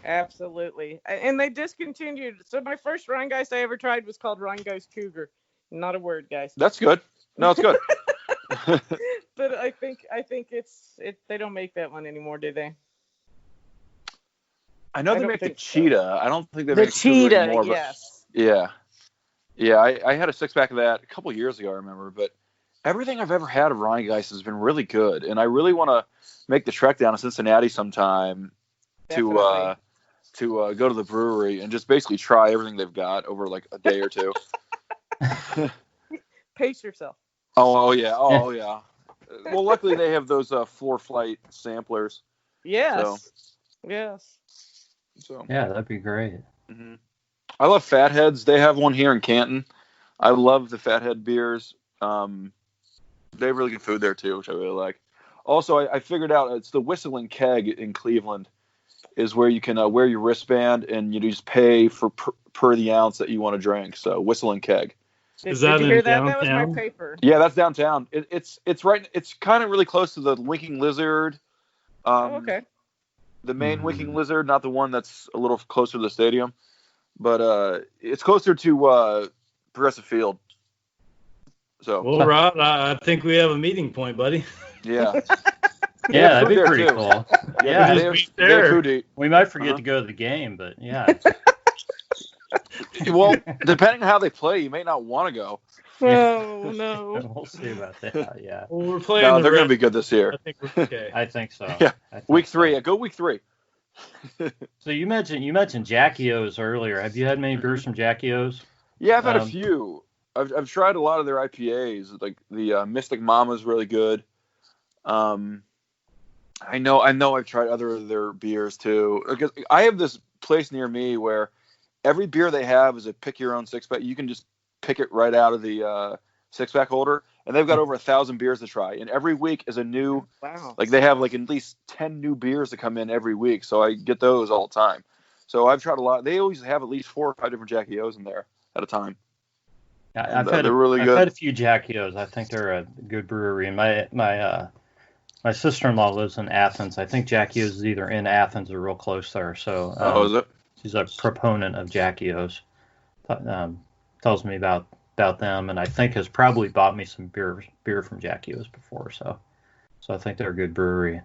Absolutely. And they discontinued. So my first Rheingeist I ever tried was called Rheingeist Cougar. Not a word, guys. That's good. No, it's good. But I think they don't make that one anymore, do they? I know they make the so. Cheetah. I don't think they The make the Cougar Cheetah, anymore. yes. But yeah. I had a 6-pack of that a couple years ago, I remember. But everything I've ever had of Rheingeist has been really good, and I really want to make the trek down to Cincinnati sometime to go to the brewery and just basically try everything they've got over like a day or two. Pace yourself. Oh yeah. Well, luckily they have those floor flight samplers. Yes. Yes. So yeah, that'd be great. Mm-hmm. I love Fatheads. They have one here in Canton. I love the Fathead beers. They have really good food there too, which I really like. Also, I figured out it's the Whistling Keg in Cleveland is where you can wear your wristband and you just pay for per the ounce that you want to drink. So Whistling Keg. Did you hear that? That was my paper. Yeah, that's downtown. It's right. It's kind of really close to the Winking Lizard. Okay. The main Winking Lizard, not the one that's a little closer to the stadium, but it's closer to Progressive Field. So. Well, Rod, I think we have a meeting point, buddy. Yeah. Yeah, that'd be pretty cool. Yeah, we might forget to go to the game, but yeah. Well, depending on how they play, you may not want to go. Oh no. We'll see about that. Yeah. Well, we're playing. No, they're going to be good this year. I think we're okay. I think so. Yeah. Week 3. Yeah, go week 3. So you mentioned Jackie O's earlier. Have you had many beers from Jackie O's? Yeah, I've had a few. I've tried a lot of their IPAs. Like the Mystic Mama is really good. I know I've tried other of their beers too. Because I have this place near me where every beer they have is a pick your own 6-pack. You can just pick it right out of the 6-pack holder, and they've got over 1,000 beers to try. And every week is a new. Wow. Like they have like at least 10 new beers that come in every week, so I get those all the time. So I've tried a lot. They always have at least 4 or 5 different Jackie O's in there at a time. They're really good. I've had a few Jackie O's. I think they're a good brewery. And my sister-in-law lives in Athens. I think Jackie O's is either in Athens or real close there. So is it? She's a proponent of Jackie O's. Tells me about them, and I think has probably bought me some beer from Jackie O's before. So I think they're a good brewery.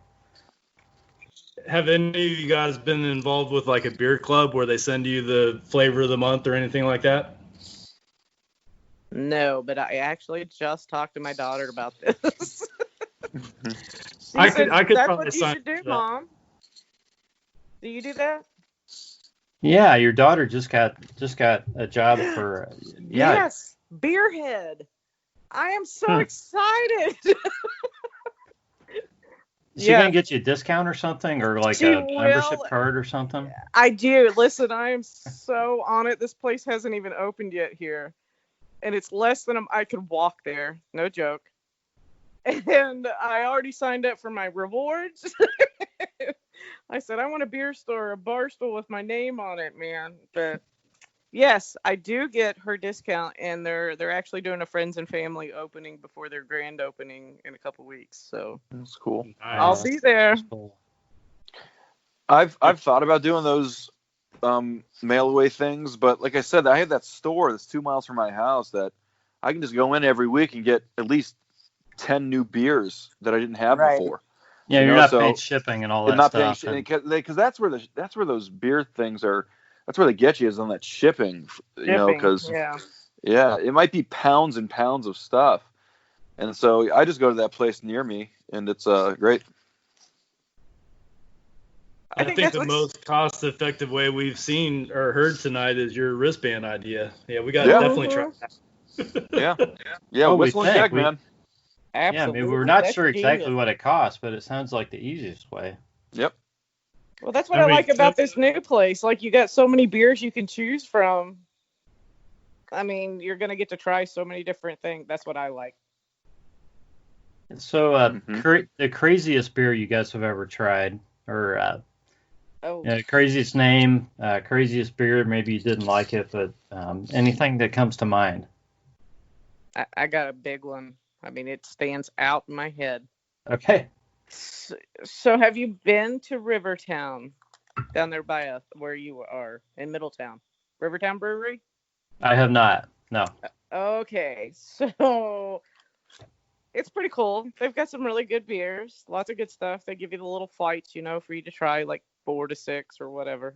Have any of you guys been involved with like a beer club where they send you the flavor of the month or anything like that? No, but I actually just talked to my daughter about this. I could that's probably what you should do, Mom. Do you do that? Yeah, your daughter just got a job for. Yeah. Yes, Beerhead. I am so excited. Is she gonna get you a discount or something, or like a membership card or something? I do. Listen, I am so on it. This place hasn't even opened yet here, and it's less than I could walk there. No joke. And I already signed up for my rewards. I said I want a bar stool with my name on it, man. But Yes, I do get her discount, and they're actually doing a friends and family opening before their grand opening in a couple weeks. So That's cool. Nice. I'll be there. That's cool. I've thought about doing those mail away things, but like I said, I have that store that's 2 miles from my house that I can just go in every week and get at least 10 new beers that I didn't have Right. before. Yeah, You you're know, not so- paying shipping and all And that not stuff. paying because that's where those beer things are. That's where they get you, is on that shipping. You know, Shipping, because yeah. it might be pounds and pounds of stuff, and so I just go to that place near me, and it's great. I think think that's the what's- most cost-effective way we've seen or heard tonight is your wristband idea. Yeah, we got to Yeah. definitely try that. Yeah, Oh, we whistle and think. keg, man. Yeah, I Absolutely. mean, we're not That's sure exactly genius. what it costs, but it sounds like the easiest way. Yep. Well, that's what I I mean, like about this new place. Like, you got so many beers you can choose from. I mean, you're gonna get to try so many different things. That's what I like. So, Mhm. the craziest beer you guys have ever tried, or Oh, craziest name, craziest beer, maybe you didn't like it, but anything that comes to mind. I got a big one. I mean, it stands out in my head. Okay. So have you been to Rivertown down there by where you are in Middletown? Rivertown Brewery? I have not. No. Okay, so it's pretty cool. They've got some really good beers, lots of good stuff. They give you the little flights, for you to try, like 4 to 6 or whatever,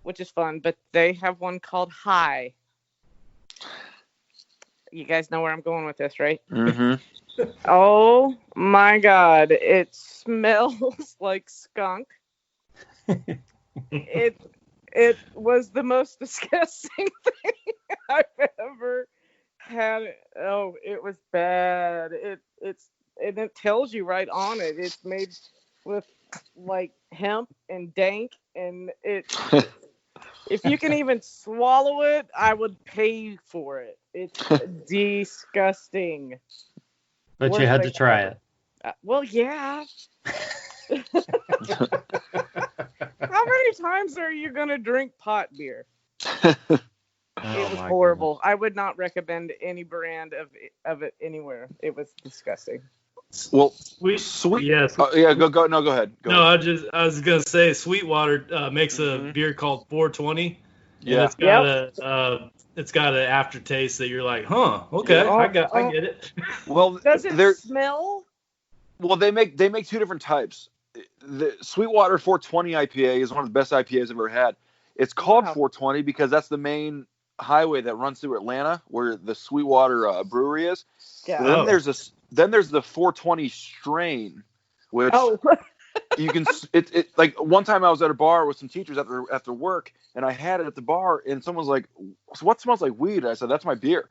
which is fun. But they have one called High. You guys know where I'm going with this, right? Mm-hmm. Oh my God, it smells like skunk. It was the most disgusting thing I've ever had. Oh, it was bad. And it tells you right on it. It's made with like hemp and dank, and if you can even swallow it, I would pay for it. It's disgusting. But you Worst had thing to try ever. it. Well, yeah. How many times are you gonna drink pot beer? Oh, It was my horrible. I would not recommend any brand of it anywhere. It was disgusting. Well, Sweet. Yes. go ahead. Go No, ahead. I was gonna say Sweetwater makes a Mhm. beer called 420. Yeah. And it's got an aftertaste that you're like, huh, okay, Yeah. I get it. Well, Does it they're smell? well they make 2 different types. The Sweetwater 420 IPA is one of the best IPAs I've ever had. It's called Wow. 420 because that's the main highway that runs through Atlanta, where the Sweetwater brewery is. Yeah. Then Oh. there's the 420 strain, which Oh. you can it like one time I was at a bar with some teachers after work, and I had it at the bar, and someone was like, "So what smells like weed?" I said, "That's my beer."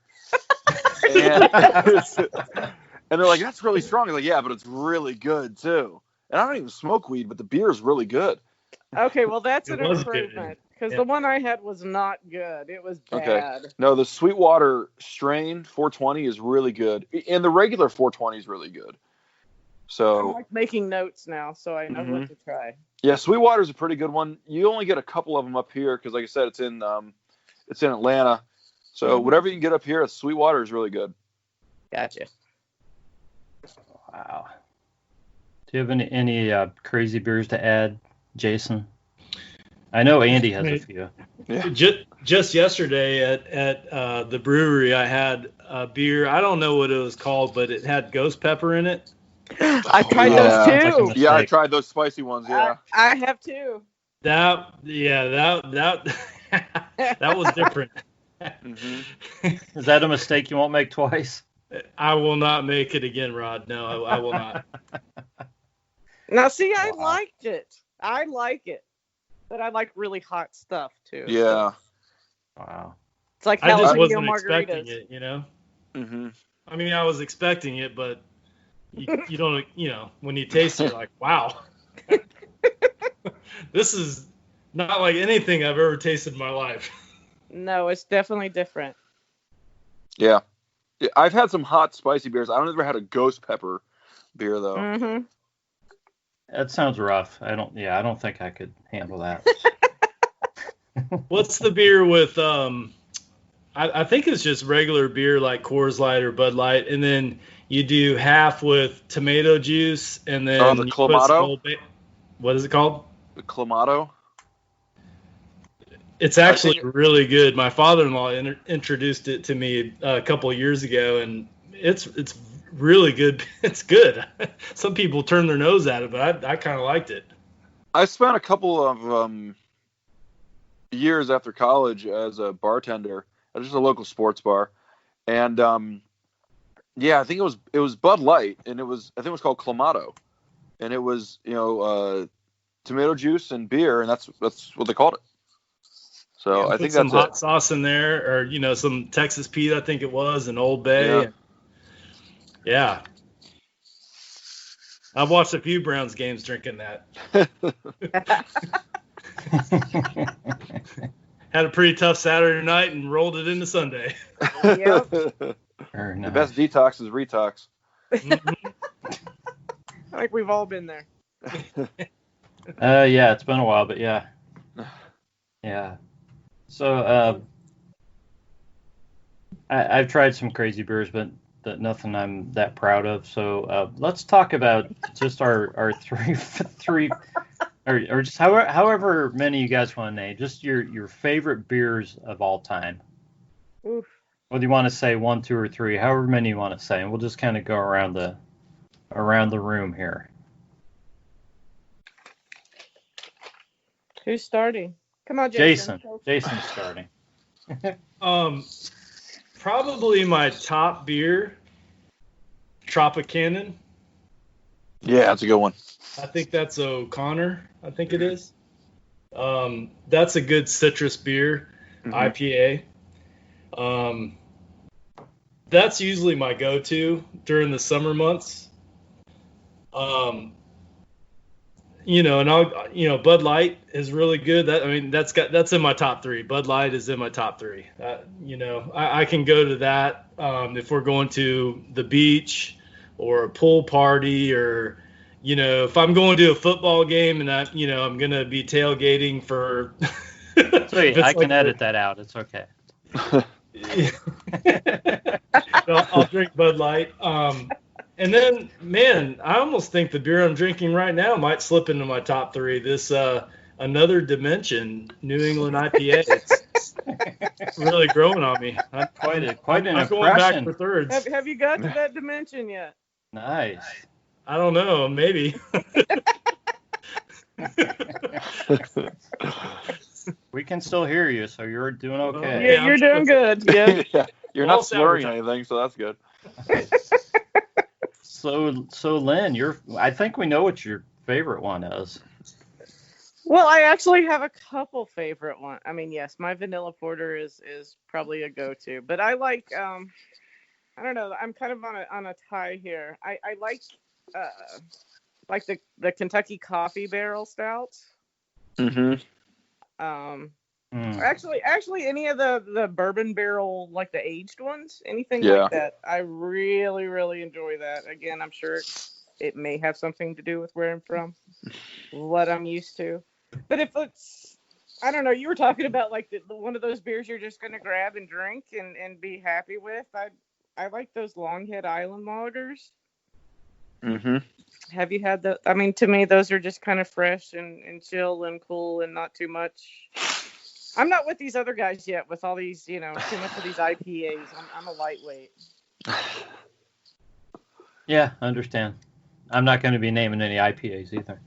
and, and they're like, "That's really strong." I was like, "Yeah, but it's really good too." And I don't even smoke weed, but the beer is really good. Okay, well that's It an was good. improvement because Yeah. the one I had was not good. It was Okay. bad. No, the Sweetwater strain 420 is really good, and the regular 420 is really good. I'm So like making notes now, so I know what to try. yeah, Sweetwater is a pretty good one. You only get a couple of them up here because, like I said, it's in Atlanta. So Mhm. whatever you can get up here at Sweetwater is really good. Gotcha. Wow. Do you have any crazy beers to add, Jason? I know Andy has a few. Yeah. Just yesterday at the brewery, I had a beer. I don't know what it was called, but it had ghost pepper in it. I tried Yeah. those Sounds like a too. mistake. Yeah, I tried those spicy ones. Yeah. I have too. That was different. Mhm. Is that a mistake you won't make twice? I will not make it again, Rod. No, I will not. Now, see, I Wow. liked it. I like it, but I like really hot stuff too. Yeah. Wow. It's like I just jalapeno wasn't expecting margaritas. it, hmm I mean, I was expecting it, but you don't, when you taste it, you're like, wow. This is not like anything I've ever tasted in my life. No, it's definitely different. Yeah. I've had some hot spicy beers. I've never had a ghost pepper beer though. Mm-hmm. That sounds rough. I don't think I could handle that. What's the beer with I think it's just regular beer like Coors Light or Bud Light, and then you do half with tomato juice, and then the you put some Clamato? Old what is it called? The Clamato. It's actually really good. My father-in-law introduced it to me a couple of years ago, and it's really good. It's good. Some people turn their nose at it, but I kind of liked it. I spent a couple of years after college as a bartender at just a local sports bar, and I think it was Bud Light, and I think it was called Clamato, and it was tomato juice and beer, and that's what they called it. So I think some that's hot sauce in there, or some Texas Pete, I think it was, and Old Bay. Yeah. I've watched a few Browns games drinking that. Had a pretty tough Saturday night and rolled it into Sunday. Yep. Very nice. The best detox is retox. I think we've all been there. Yeah, it's been a while, but yeah. Yeah. So I've tried some crazy beers, but nothing I'm that proud of. So let's talk about just our three or just however many you guys want to name, just your favorite beers of all time. Oof. Whether you want to say 1, 2, or 3, however many you want to say, and we'll just kind of go around the room here. Who's starting? Come on, Jason. Jason's starting. Probably my top beer, Tropicana. Yeah, that's a good one. I think that's O'Connor. I think it is. That's a good citrus beer, IPA. That's usually my go-to during the summer months. And Bud Light is really good. That's in my top 3. Bud Light is in my top 3. I can go to that if we're going to the beach or a pool party, or if I'm going to a football game and I'm gonna be tailgating for. Sweet, I can edit that out. It's okay. I'll drink Bud Light. And then, man, I almost think the beer I'm drinking right now might slip into my top 3. This Another Dimension New England IPA. It's really growing on me. Quite an I'm impression. going back for thirds. Have you got to that dimension yet? Nice. I don't know, maybe. We can still hear you, so you're doing okay. Yeah, you're doing good. Yeah. Yeah, you're not slurring anything, so that's good. So Lynn, I think we know what your favorite one is. Well, I actually have a couple favorite ones. I mean, yes, my vanilla porter is probably a go-to, but I like I don't know. I'm kind of on a tie here. I like the Kentucky Coffee Barrel Stouts. Mm-hmm. Actually, any of the bourbon barrel, like the aged ones, anything like that, I really, really enjoy that. Again, I'm sure it may have something to do with where I'm from, what I'm used to. But if it's, I don't know, you were talking about like the one of those beers you're just gonna grab and drink and be happy with. I like those Longhead Island lagers. Mm-hmm. Have you had the? I mean, to me, those are just kind of fresh and chill and cool and not too much. I'm not with these other guys yet with all these, too much of these IPAs. I'm a lightweight. Yeah, I understand. I'm not going to be naming any IPAs either.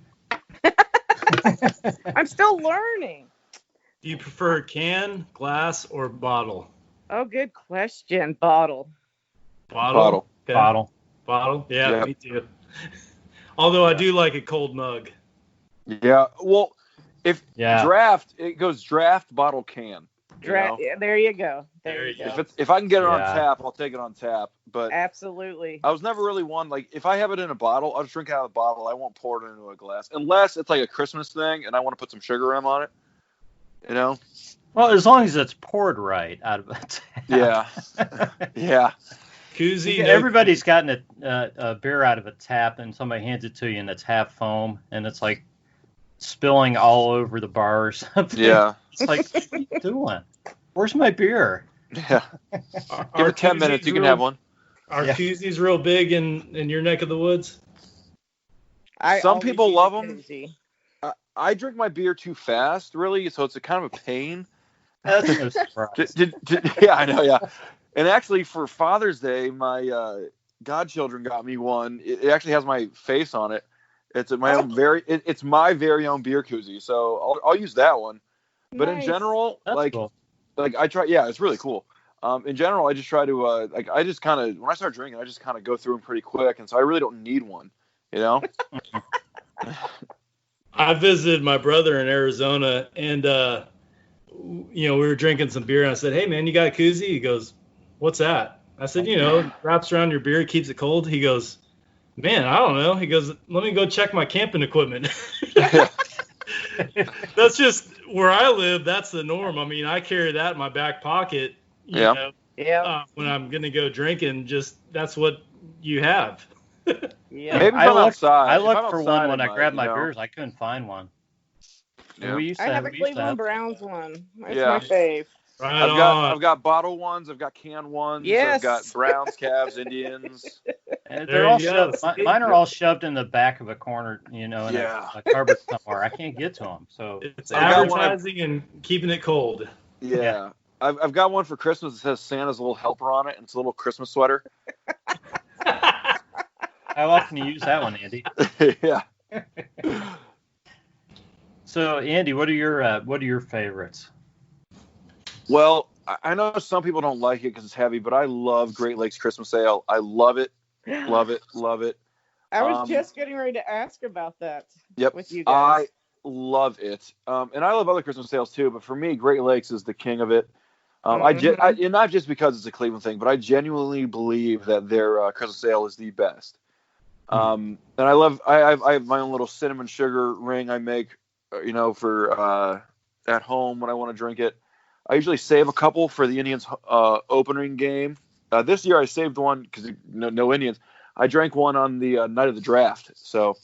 I'm still learning. Do you prefer can, glass, or bottle? Oh, good question. Bottle. Bottle. Okay. Bottle. Yeah, me too. Although I do like a cold mug. Yeah. Well, draft, it goes draft, bottle, can. Draft. Yeah, there you go. There you go. If I can get it on tap, I'll take it on tap. But absolutely. I was never really one, like, if I have it in a bottle, I'll just drink out of the bottle. I won't pour it into a glass. Unless it's like a Christmas thing and I want to put some sugar rim on it. Well, as long as it's poured right out of a tap. Yeah. Yeah. Koozie. Everybody's gotten a beer out of a tap and somebody hands it to you and it's half foam and it's like spilling all over the bar or something. Yeah. It's like, what are you doing? Where's my beer? Yeah. Give it 10 minutes. You can have one. Are koozies real big in your neck of the woods? Some people love them. I drink my beer too fast, really, so it's a kind of a pain. That's no surprise. Yeah, I know, yeah. And actually, for Father's Day, my godchildren got me one. It actually has my face on it. It's my own it's my very own beer koozie, so I'll use that one. But in general, that's cool. Like I try, yeah, it's really cool. In general, I just try to I just kind of, when I start drinking, I just kind of go through them pretty quick, and so I really don't need one, you know. I visited my brother in Arizona, and we were drinking some beer, and I said, "Hey man, you got a koozie?" He goes, "What's that?" I said, "Wraps around your beer, keeps it cold." He goes, "Man, I don't know." He goes, "Let me go check my camping equipment." That's just where I live. That's the norm. I mean, I carry that in my back pocket. You know, when I'm gonna go drinking, just that's what you have. Yeah, maybe from outside. I looked for one when I grabbed my beers. I couldn't find one. Yeah. I have a Cleveland Browns one. That's my fave. Right I've got bottle ones. I've got can ones. Yes. I've got Browns, Cavs, Indians. And they're all shoved. Mine are all shoved in the back of a corner, in a cupboard somewhere. I can't get to them. So it's advertising and keeping it cold. Yeah. I've got one for Christmas that says Santa's a little helper on it, and it's a little Christmas sweater. How often do you use that one, Andy? Yeah. So, Andy, what are your favorites? Well, I know some people don't like it because it's heavy, but I love Great Lakes Christmas Ale. I love it, love it, love it. I was just getting ready to ask about that. Yep. With you guys. I love it, and I love other Christmas ales too. But for me, Great Lakes is the king of it. And not just because it's a Cleveland thing, but I genuinely believe that their Christmas ale is the best. And I have my own little cinnamon sugar ring I make, for at home when I want to drink it. I usually save a couple for the Indians opening game. This year I saved one because no Indians. I drank one on the night of the draft. So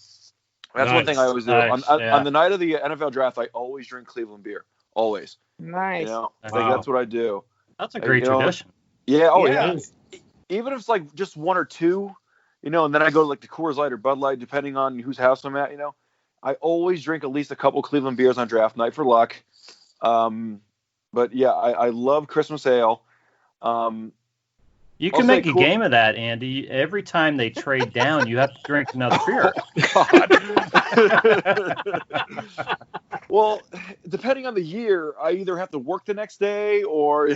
that's one thing I always do. On the night of the NFL draft, I always drink Cleveland beer. Always. Nice. That's what I do. That's a great tradition. Yeah. Oh, yeah. Even if it's like just one or two, and then I go to like the Coors Light or Bud Light, depending on whose house I'm at, I always drink at least a couple Cleveland beers on draft night for luck. But yeah, I love Christmas ale. You can make a game of that, Andy. Every time they trade down, you have to drink another beer. Well, depending on the year, I either have to work the next day or,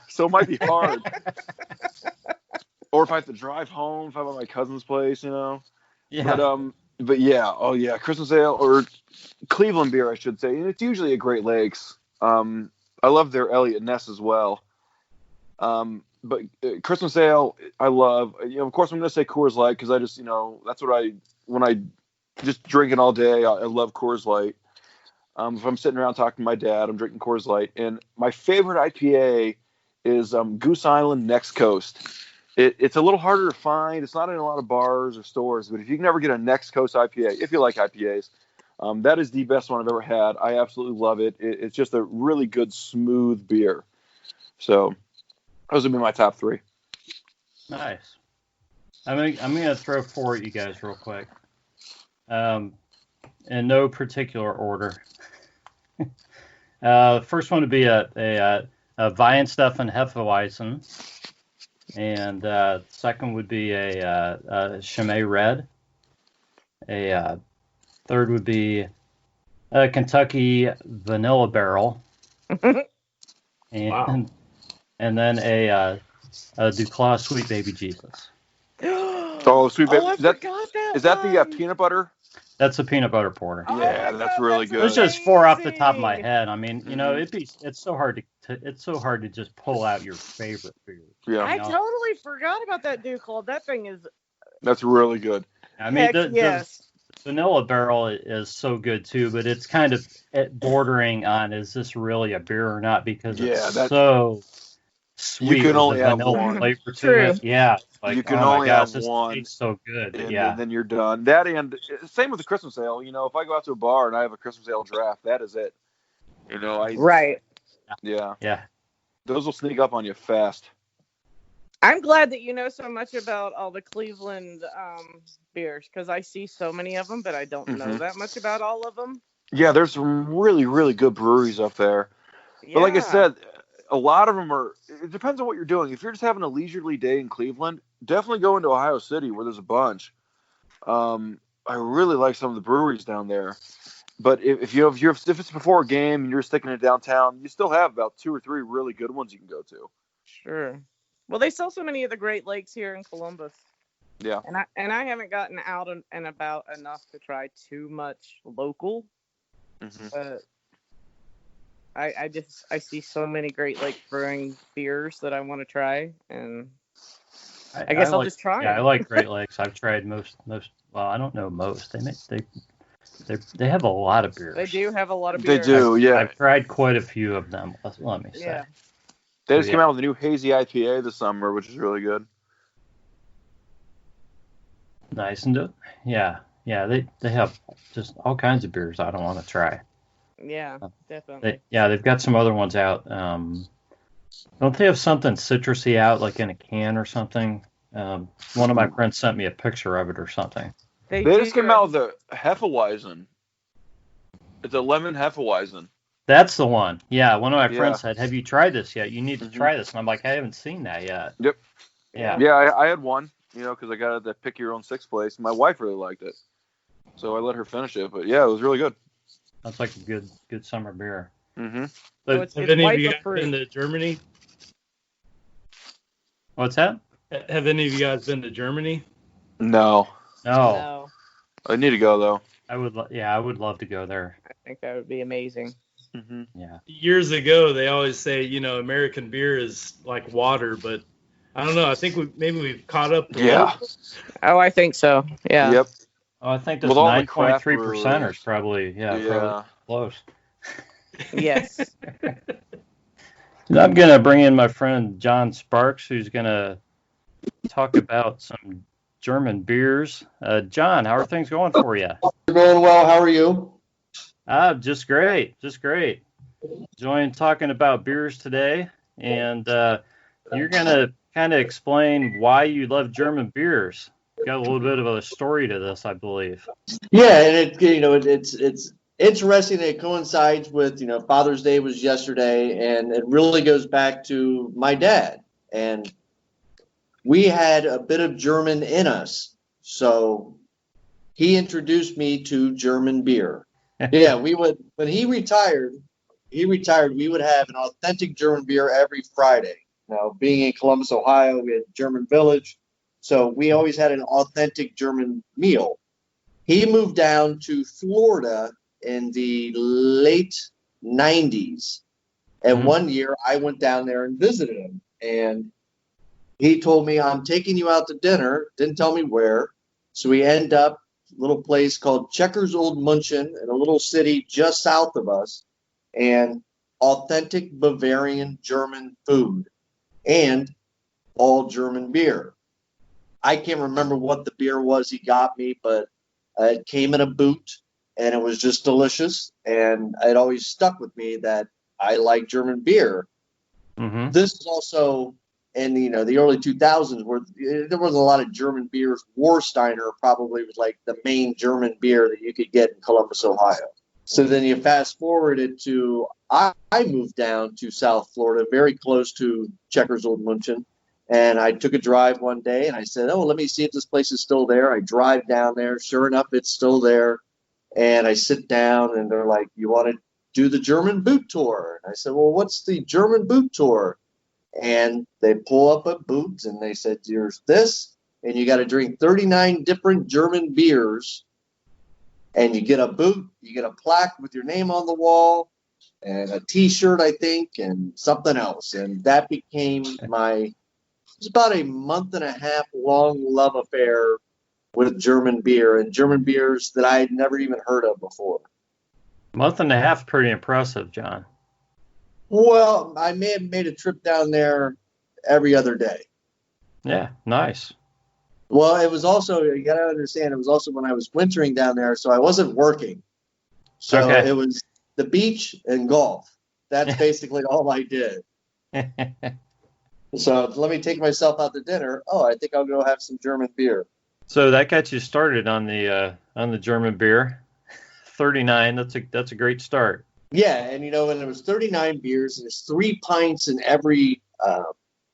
so it might be hard. Or if I have to drive home, if I'm at my cousin's place, Yeah. But yeah, Christmas ale or Cleveland beer, I should say. And it's usually a Great Lakes. I love their Elliott Ness as well. But Christmas ale, I love. Of course, I'm going to say Coors Light because I just, that's what when I just drink it all day, I love Coors Light. If I'm sitting around talking to my dad, I'm drinking Coors Light. And my favorite IPA is Goose Island Next Coast. It's a little harder to find. It's not in a lot of bars or stores, but if you can ever get a Next Coast IPA, if you like IPAs, that is the best one I've ever had. I absolutely love it. It's just a really good, smooth beer. So those would be my top three. Nice. I'm gonna throw four at you guys real quick. In no particular order. First one would be a Weihenstephan Hefeweizen, and second would be a Chimay Red. A third would be a Kentucky Vanilla Barrel, and then a Duclaw Sweet Baby Jesus. Oh, Sweet Baby! Is that the peanut butter? That's a peanut butter porter. Yeah, that's really good. There's just four off the top of my head. I mean, it's so hard to just pull out your favorite beer. Yeah, I totally forgot about that Duclaw. That thing is. That's really good. I mean, the Vanilla Barrel is so good too, but it's kind of bordering on is this really a beer or not because it's sweet. You can with only the have vanilla one. flavor to True. it. Yeah. Like, You can oh my only gosh, have this one, tastes so good. But and yeah. then you're done. That, and same with the Christmas ale. You know, if I go out to a bar and I have a Christmas ale draft, that is it. You know, Right. Yeah. Yeah. Those will sneak up on you fast. I'm glad that you know so much about all the Cleveland beers, because I see so many of them, but I don't know that much about all of them. Yeah, there's some really, really good breweries up there. Yeah. But like I said, a lot of them are, it depends on what you're doing. If you're just having a leisurely day in Cleveland, definitely go into Ohio City where there's a bunch. I really like some of the breweries down there. But if it's before a game and you're sticking in downtown, you still have about 2 or 3 really good ones you can go to. Sure. Well, they sell so many of the Great Lakes here in Columbus. Yeah. And I haven't gotten out and about enough to try too much local. But I see so many Great Lakes brewing beers that I want to try, and I guess I'll just try. Yeah, I like Great Lakes. I've tried most. Well, I don't know most. They have a lot of beers. They do have a lot of beers. They do, yeah. I've tried quite a few of them. Let me say. Yeah. They just came out with a new hazy IPA this summer, which is really good. Nice. And yeah, they have just all kinds of beers I don't want to try. Yeah, definitely. They've got some other ones out. Don't they have something citrusy out, like in a can or something? One of my friends sent me a picture of it or something. They just came out with a Hefeweizen. It's a lemon Hefeweizen. That's the one. Yeah, one of my friends said, "Have you tried this yet? You need to try this." And I'm like, "I haven't seen that yet." Yep. Yeah. Yeah, I had one, because I got it at that Pick Your Own Six place. My wife really liked it, so I let her finish it. But yeah, it was really good. That's like a good summer beer. But have any of you guys been to Germany? What's that? Have any of you guys been to Germany? No. I need to go though. I would love to go there. I think that would be amazing. Yeah. Years ago, they always say, American beer is like water, but I don't know. I think we've caught up. Oh, I think so. Yeah. Yep. Oh, I think this 9.3% is probably probably close. Yes. I'm gonna bring in my friend John Sparks, who's gonna talk about some German beers. John, how are things going for you? They're going well. How are you? Just great. Enjoying talking about beers today, and you're gonna kind of explain why you love German beers. Got a little bit of a story to this, I believe. Yeah, and it's interesting that it coincides with Father's Day was yesterday, and it really goes back to my dad, and we had a bit of German in us, so he introduced me to German beer. Yeah, when he retired, we would have an authentic German beer every Friday. Now, being in Columbus, Ohio, we had German Village, so we always had an authentic German meal. He moved down to Florida in the late 90s, and one year I went down there and visited him, and he told me, "I'm taking you out to dinner," didn't tell me where, so we end up a little place called Checkers Old Munchen in a little city just south of us, and authentic Bavarian German food and all German beer. I can't remember what the beer was he got me, but it came in a boot, and it was just delicious, and it always stuck with me that I like German beer. This is also in the early 2000s, where there wasn't a lot of German beers. Warsteiner probably was like the main German beer that you could get in Columbus, Ohio. So then you fast forward it to, I moved down to South Florida, very close to Checkers Old Munchen, and I took a drive one day, and I said, "Oh, let me see if this place is still there." I drive down there. Sure enough, it's still there. And I sit down, and they're like, "You want to do the German boot tour?" And I said, "Well, what's the German boot tour?" And they pull up a boot, and they said, "There's this, and you got to drink 39 different German beers, and you get a boot, you get a plaque with your name on the wall, and a T-shirt, I think, and something else." And that became it's about a month and a half long love affair with German beer, and German beers that I had never even heard of before. Month and a half, pretty impressive, John. Well, I may have made a trip down there every other day. Yeah, nice. Well, it was also, you got to understand, it was also when I was wintering down there, so I wasn't working. So Okay. it was the beach and golf. That's basically all I did. So let me take myself out to dinner. Oh, I think I'll go have some German beer. So that got you started on the German beer. 39. That's a great start. Yeah, and when it was 39 beers, and there's 3 pints in every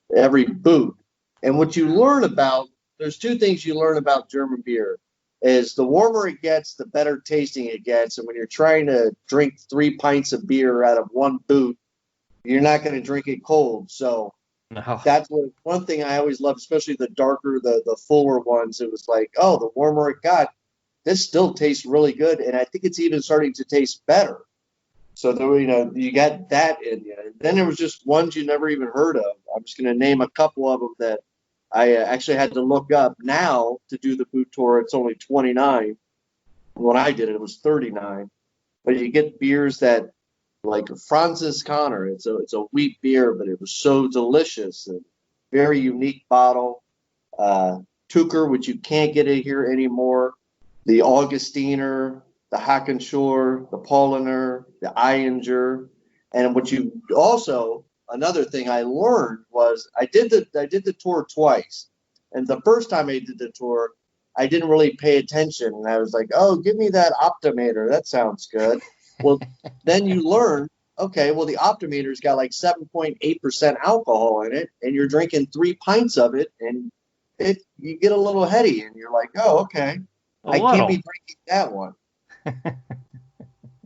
boot. And what you learn about, there's 2 things you learn about German beer, is the warmer it gets, the better tasting it gets. And when you're trying to drink 3 pints of beer out of 1 boot, you're not going to drink it cold. So No. that's one thing I always loved, especially the darker, the fuller ones. It was like, oh, the warmer it got, this still tastes really good. And I think it's even starting to taste better. So there, you got that in you. And then there was just ones you never even heard of. I'm just going to name a couple of them that I actually had to look up. Now to do the boot tour, it's only 29. When I did it, it was 39. But you get beers that, like Francis Connor, it's a wheat beer, but it was so delicious and very unique bottle. Tucker, which you can't get it here anymore. The Augustiner, the Hackenschor, the Paulaner, the Eyinger. And what you also, another thing I learned was I did the tour twice. And the first time I did the tour, I didn't really pay attention. And I was like, oh, give me that Optimator. That sounds good. Well, then you learn, okay, well, the Optimator's got like 7.8% alcohol in it, and you're drinking 3 pints of it, and you get a little heady, and you're like, oh, okay, I can't be drinking that one.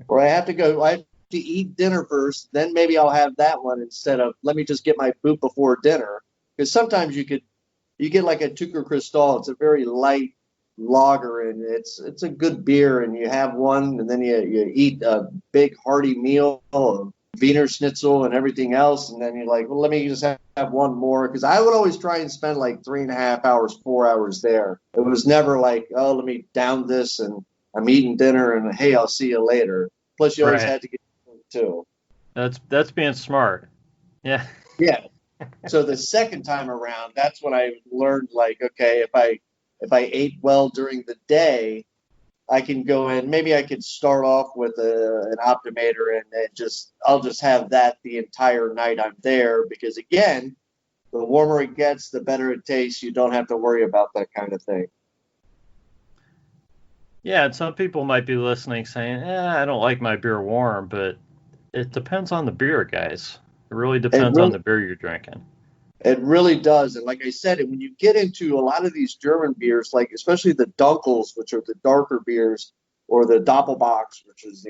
Or I have to eat dinner first, then maybe I'll have that one instead of, let me just get my boot before dinner. Because sometimes you get like a Tucker Cristal. It's a very light lager, and it's a good beer, and you have one, and then you eat a big hearty meal of Wiener Schnitzel and everything else, and then you're like, well, let me just have one more, because I would always try and spend like 3.5 hours, 4 hours there. It was never like, oh, let me down this, and I'm eating dinner, and hey, I'll see you later. Plus, you always had to get food too. That's being smart. Yeah. Yeah. So the second time around, that's when I learned, like, okay, if I ate well during the day, I can go in. Maybe I could start off with an Optimator, and I'll just have that the entire night I'm there. Because again, the warmer it gets, the better it tastes. You don't have to worry about that kind of thing. Yeah, and some people might be listening saying, I don't like my beer warm, but it depends on the beer, guys. It really depends on the beer you're drinking. It really does. And like I said, when you get into a lot of these German beers, like especially the Dunkels, which are the darker beers, or the Doppelbocks, which is,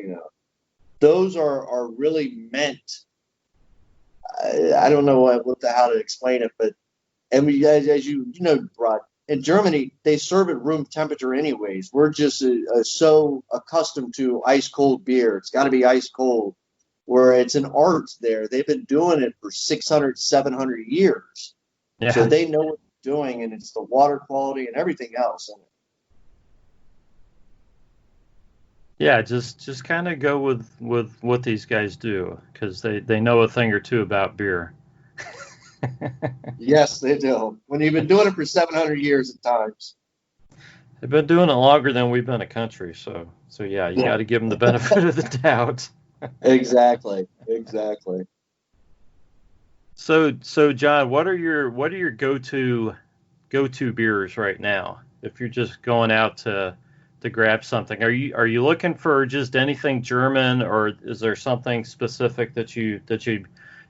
those are really meant. I don't know how to explain it, but as you know, Rod, in Germany, they serve at room temperature anyways. We're just so accustomed to ice cold beer. It's got to be ice cold. Where it's an art there. They've been doing it for 600, 700 years. Yeah. So they know what they're doing, and it's the water quality and everything else in it. Yeah, just kind of go with what these guys do, because they know a thing or two about beer. Yes, they do. When you've been doing it for 700 years at times. They've been doing it longer than we've been a country, so yeah, you got to give them the benefit of the doubt. Exactly. So John, what are your go-to beers right now? If you're just going out to grab something, are you looking for just anything German, or is there something specific that you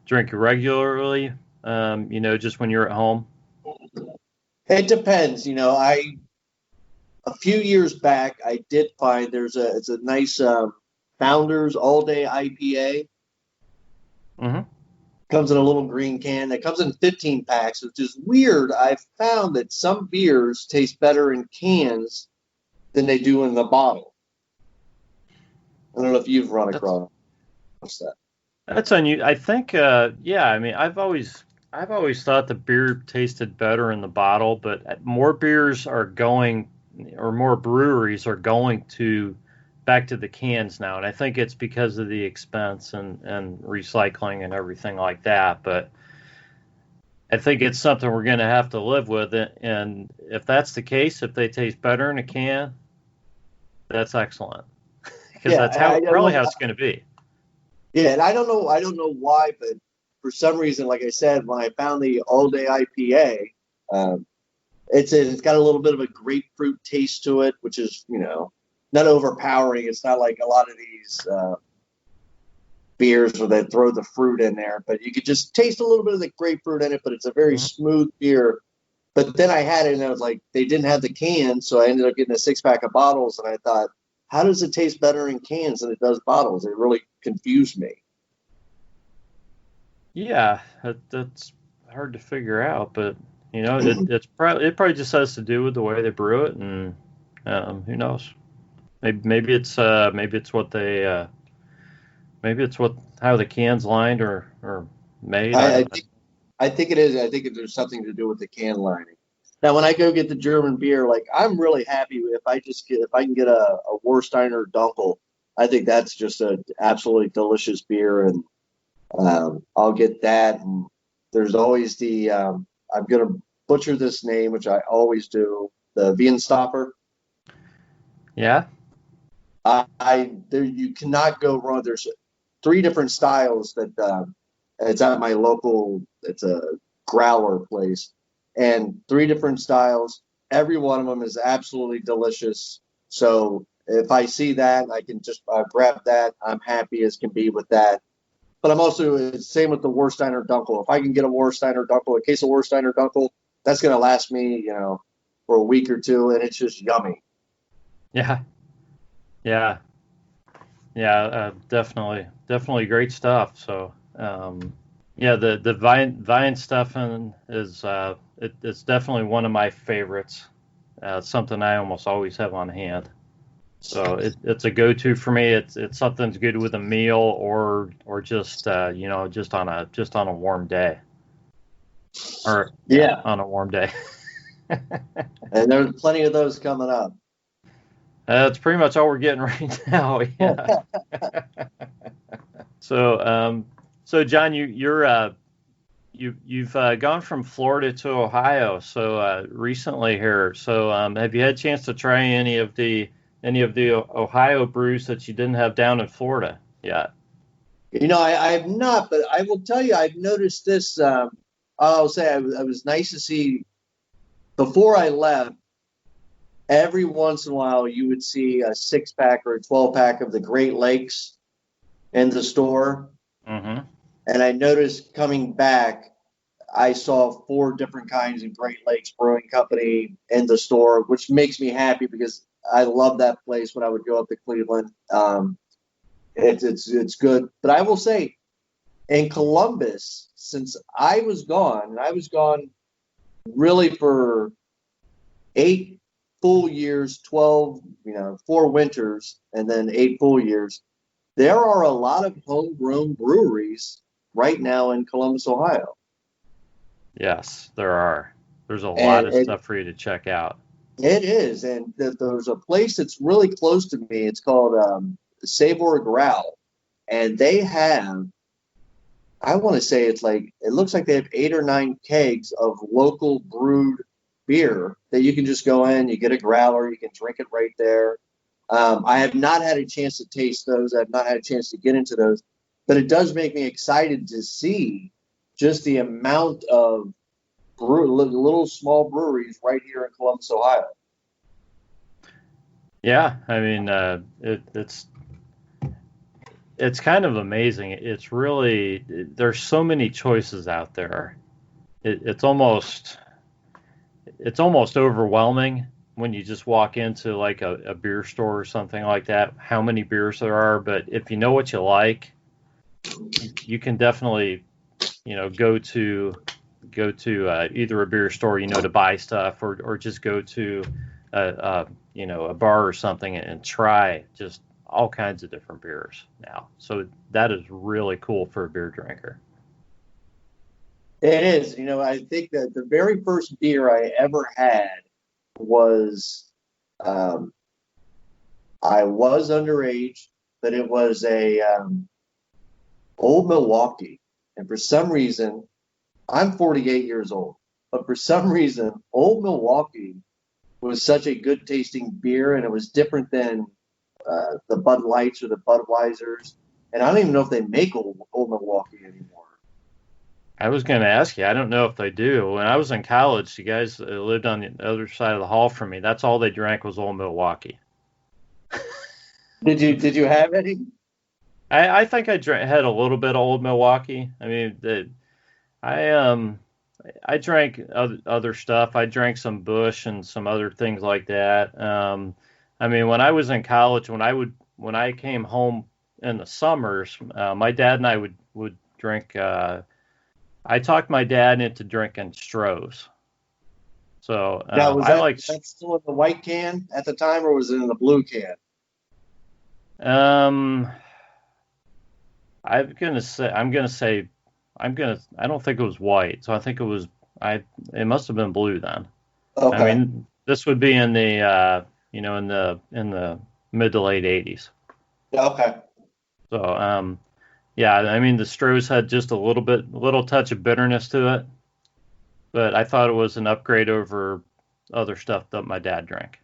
drink regularly? Just when you're at home. It depends. A few years back, I did find it's a nice Founders All Day IPA. Mm-hmm. Comes in a little green can. That comes in 15 packs, which is weird. I've found that some beers taste better in cans than they do in the bottle. I don't know if you've run across that. That's unusual. I think, yeah. I mean, I've always thought the beer tasted better in the bottle, but more breweries are going back to the cans now, and I think it's because of the expense and recycling and everything like that. But I think it's something we're going to have to live with it. And if that's the case, if they taste better in a can, that's excellent. Because Yeah, that's probably how it's going to be. Yeah, and I don't know why, but for some reason, like I said, when I found the All Day IPA, it's got a little bit of a grapefruit taste to it, which is, not overpowering. It's not like a lot of these beers where they throw the fruit in there, but you could just taste a little bit of the grapefruit in it, but it's a very smooth beer. But then I had it, and I was like, they didn't have the can, so I ended up getting a 6-pack of bottles, and I thought, how does it taste better in cans than it does bottles? It really confused me. Yeah, that's hard to figure out, but it probably just has to do with the way they brew it, and who knows? Maybe it's what they maybe it's how the can's lined or made. I think it is. I think there's something to do with the can lining. Now, when I go get the German beer, like I'm really happy if I can get a Warsteiner Dunkel. I think that's just an absolutely delicious beer, and I'll get that. And there's always the I'm gonna butcher this name, which I always do. The Wienstopper. Yeah. You cannot go wrong. There's 3 different styles that it's at my local. It's a growler place, and 3 different styles. Every one of them is absolutely delicious. So if I see that, I can just grab that. I'm happy as can be with that. But I'm also same with the Warsteiner Dunkel. If I can get a Warsteiner Dunkel, a case of Warsteiner Dunkel, that's going to last me, for a week or 2, and it's just yummy. Yeah. Yeah. Yeah. Definitely great stuff. So, the Weihenstephan is it's definitely one of my favorites. Something I almost always have on hand. So it's a go-to for me. It's something's good with a meal or just just on a warm day. Or on a warm day. And there's plenty of those coming up. That's pretty much all we're getting right now. Yeah. So John, you've gone from Florida to Ohio recently here. So have you had a chance to try any of the Ohio brews that you didn't have down in Florida yet? I have not, but I will tell you, I've noticed this. I'll say I was nice to see before I left. Every once in a while, you would see a 6-pack or a 12-pack of the Great Lakes in the store. Mm-hmm. And I noticed coming back, I saw 4 different kinds of Great Lakes Brewing Company in the store, which makes me happy because I love that place when I would go up to Cleveland. It's good. But I will say, in Columbus, since I was gone, and I was gone really for 8 full years, 12, 4 winters, and then 8 full years, there are a lot of homegrown breweries right now in Columbus, Ohio. Yes, there are. There's a lot of stuff for you to check out. It is, and there's a place that's really close to me. It's called Sabor Growl, and they have, I want to say it looks like they have 8 or 9 kegs of local brewed beer that you can just go in, you get a growler, you can drink it right there. I have not had a chance to taste those. I've not had a chance to get into those, but it does make me excited to see just the amount of little small breweries right here in Columbus, Ohio. Yeah, I mean, it's kind of amazing. It's really, there's so many choices out there. It's almost overwhelming when you just walk into like a beer store or something like that, how many beers there are. But if you know what you like, you can definitely, go to either a beer store, to buy stuff or just go to a bar or something and try just all kinds of different beers now. So that is really cool for a beer drinker. It is. I think that the very first beer I ever had was, I was underage, but it was a Old Milwaukee. And for some reason, I'm 48 years old, but for some reason, Old Milwaukee was such a good tasting beer, and it was different than the Bud Lights or the Budweisers. And I don't even know if they make Old Milwaukee anymore. I was going to ask you. I don't know if they do. When I was in college, you guys lived on the other side of the hall from me. That's all they drank was Old Milwaukee. Did you have any? I think I had a little bit of Old Milwaukee. I mean, I drank other stuff. I drank some Busch and some other things like that. I mean, when I was in college, when I came home in the summers, my dad and I would drink. I talked my dad into drinking Stroh's. So now, was that still in the white can at the time, or was it in the blue can? I don't think it was white, so I think it must have been blue then. Okay. I mean, this would be in the in the mid to late 80s. Okay. So yeah, I mean the Stroh's had just a little touch of bitterness to it, but I thought it was an upgrade over other stuff that my dad drank,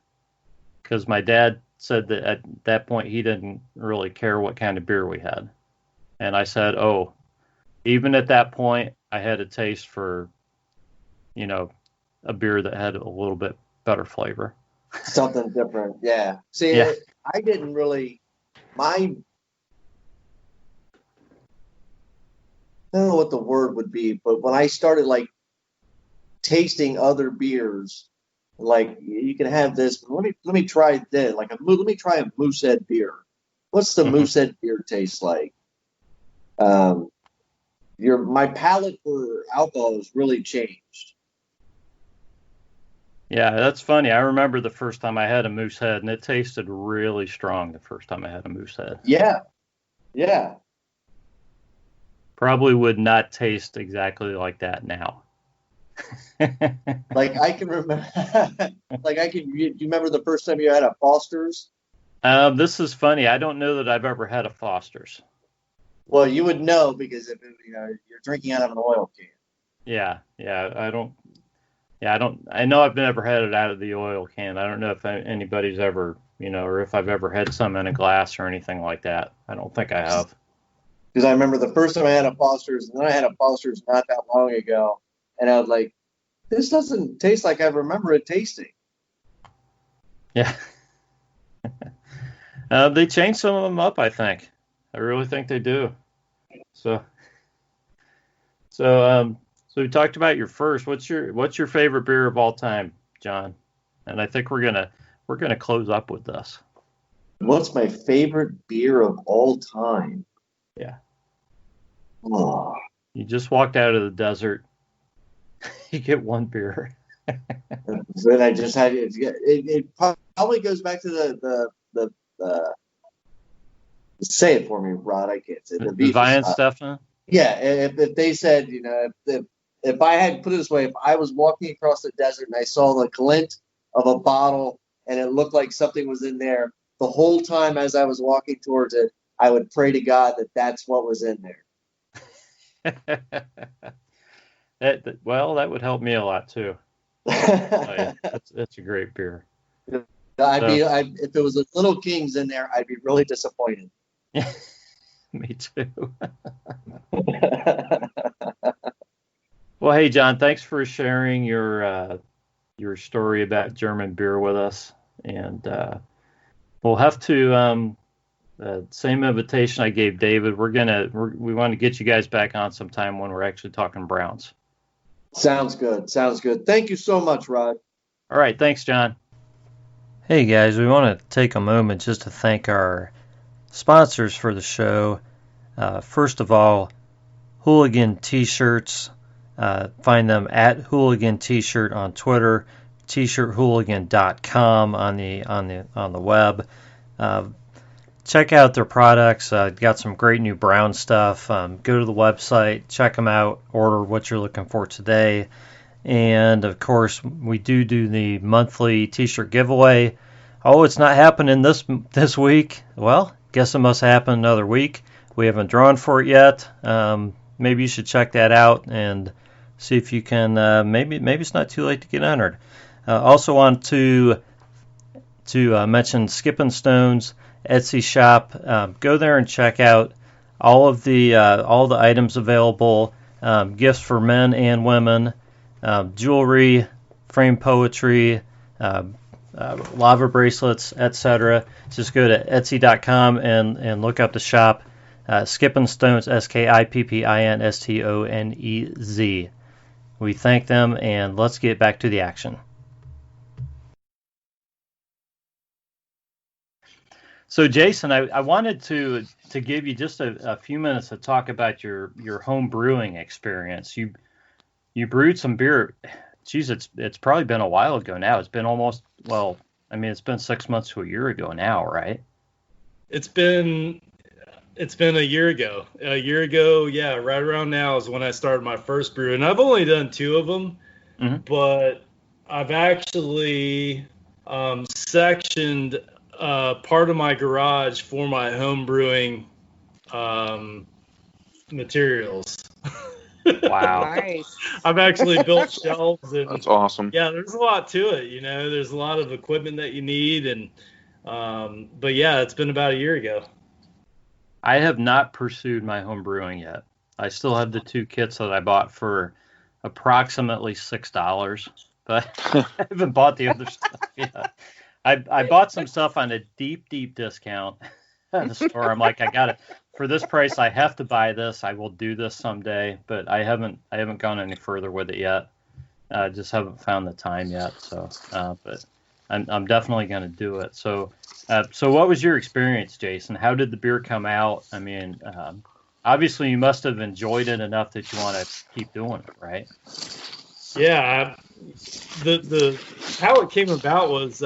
because my dad said that at that point he didn't really care what kind of beer we had, and I said, oh, even at that point I had a taste for, a beer that had a little bit better flavor. Something different, yeah. See, yeah. I didn't really. I don't know what the word would be, but when I started tasting other beers, you can have this. But let me try this. Let me try a Moosehead beer. What's the Moosehead beer taste like? My palate for alcohol has really changed. Yeah, that's funny. I remember the first time I had a Moosehead, and it tasted really strong the first time I had a Moosehead. Yeah. Yeah. Probably would not taste exactly like that now. I can remember. Do you remember the first time you had a Foster's? This is funny. I don't know that I've ever had a Foster's. Well, you would know because if you're drinking out of an oil can. Yeah. I don't. I know I've never had it out of the oil can. I don't know if anybody's ever, or if I've ever had some in a glass or anything like that. I don't think I have. Because I remember the first time I had a Foster's, and then I had a Foster's not that long ago, and I was like, this doesn't taste like I remember it tasting. Yeah. They changed some of them up, I think. I really think they do. So we talked about your first. What's your favorite beer of all time, John? And I think we're gonna close up with this. What's my favorite beer of all time? Yeah. Oh. You just walked out of the desert. You get one beer. Then I just had it probably goes back to the say it for me, Rod. I can't say the Vian stuff. Huh? Yeah, if they said, if I had put it this way, if I was walking across the desert and I saw the glint of a bottle and it looked like something was in there, the whole time as I was walking towards it, I would pray to God that that's what was in there. That would help me a lot too. That's a great beer. If it was a Little Kings in there, I'd be really disappointed. Me too. Well, hey John, thanks for sharing your story about German beer with us, and we'll have to same invitation I gave David. We want to get you guys back on sometime when we're actually talking Browns. Sounds good. Thank you so much, Rod. All right, thanks, John. Hey guys, we want to take a moment just to thank our sponsors for the show. First of all, Hooligan T-shirts. Find them at Hooligan T-shirt on Twitter, tshirthooligan.com on the web. Check out their products. Got some great new brown stuff. Go to the website, check them out, order what you're looking for today. And of course, we do the monthly T-shirt giveaway. Oh, it's not happening this week. Well, guess it must happen another week. We haven't drawn for it yet. Maybe you should check that out and See if you can. Maybe it's not too late to get entered. Also want to mention Skipping Stones Etsy shop. Go there and check out all the items available. Gifts for men and women, jewelry, framed poetry, lava bracelets, etc. Just go to Etsy.com and look up the shop. Skipping Stones, SKIPPINSTONEZ. We thank them, and let's get back to the action. So, Jason, I wanted to give you just a few minutes to talk about your home brewing experience. You brewed some beer. Geez, it's probably been a while ago now. It's been it's been 6 months to a year ago now, right? It's been a year ago. A year ago, yeah, right around now is when I started my first brew, and I've only done 2 of them, but I've actually sectioned part of my garage for my home brewing materials. Wow. Nice. I've actually built shelves, and That's awesome. yeah, there's a lot to it. There's a lot of equipment that you need, and but yeah, it's been about a year ago. I have not pursued my home brewing yet. I still have the 2 kits that I bought for approximately $6, but I haven't bought the other stuff yet. I bought some stuff on a deep discount at the store. I'm like, I got it for this price. I have to buy this. I will do this someday, but I haven't gone any further with it yet. Just haven't found the time yet. So, but I'm definitely going to do it. So what was your experience, Jason? How did the beer come out? I mean, obviously you must have enjoyed it enough that you want to keep doing it, right? Yeah, the how it came about was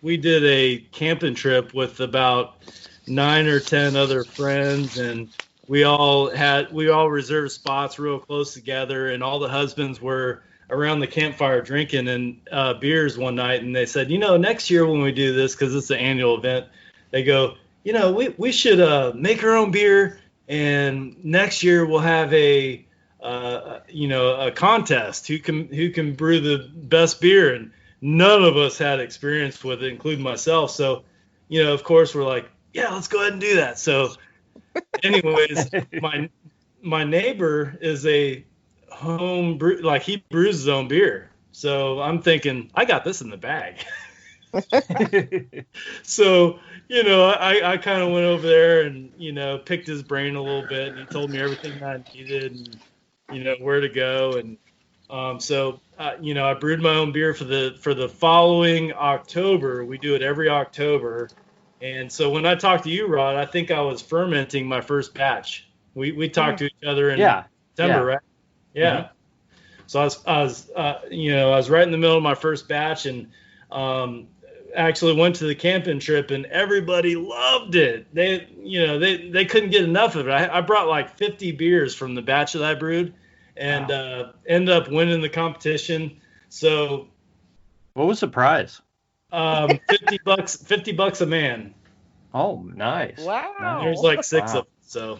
we did a camping trip with about 9 or 10 other friends, and we all reserved spots real close together, and all the husbands were around the campfire drinking and beers one night, and they said, next year when we do this, because it's an annual event, they go, we should make our own beer, and next year we'll have a contest who can brew the best beer, and none of us had experience with it, including myself. So, of course we're like, yeah, let's go ahead and do that. So anyways, my neighbor is a home brew, like he brews his own beer. So I'm thinking, I got this in the bag. So, I kind of went over there and, picked his brain a little bit, and he told me everything I needed and, where to go. And so, I brewed my own beer for the following October. We do it every October. And so when I talked to you, Rod, I think I was fermenting my first batch. We talked to each other in September, right? Yeah. Mm-hmm. So I was right in the middle of my first batch, and actually went to the camping trip, and everybody loved it. They couldn't get enough of it. I brought like 50 beers from the batch that I brewed, and ended up winning the competition. So what was the prize? $50 a man. Oh, nice. Wow. There's like 6 of them, so.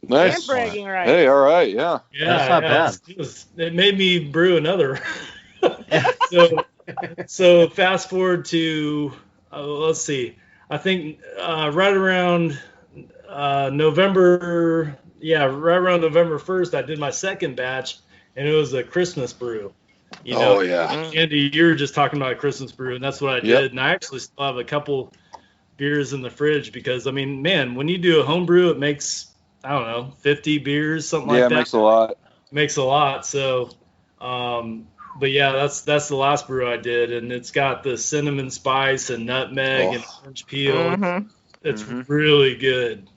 Nice. And bragging rights. Hey, all right, yeah. That's not bad. It made me brew another. So fast forward to, let's see, I think right around November 1st, I did my second batch, and it was a Christmas brew. Oh, yeah. Andy, you were just talking about a Christmas brew, and that's what I did. Yep. And I actually still have a couple beers in the fridge because, I mean, man, when you do a home brew, it makes, I don't know, 50 beers, something like that. Yeah, it makes a lot. Makes a lot. So, but yeah, that's the last brew I did, and it's got the cinnamon spice and nutmeg and orange peel. Mm-hmm. It's really good.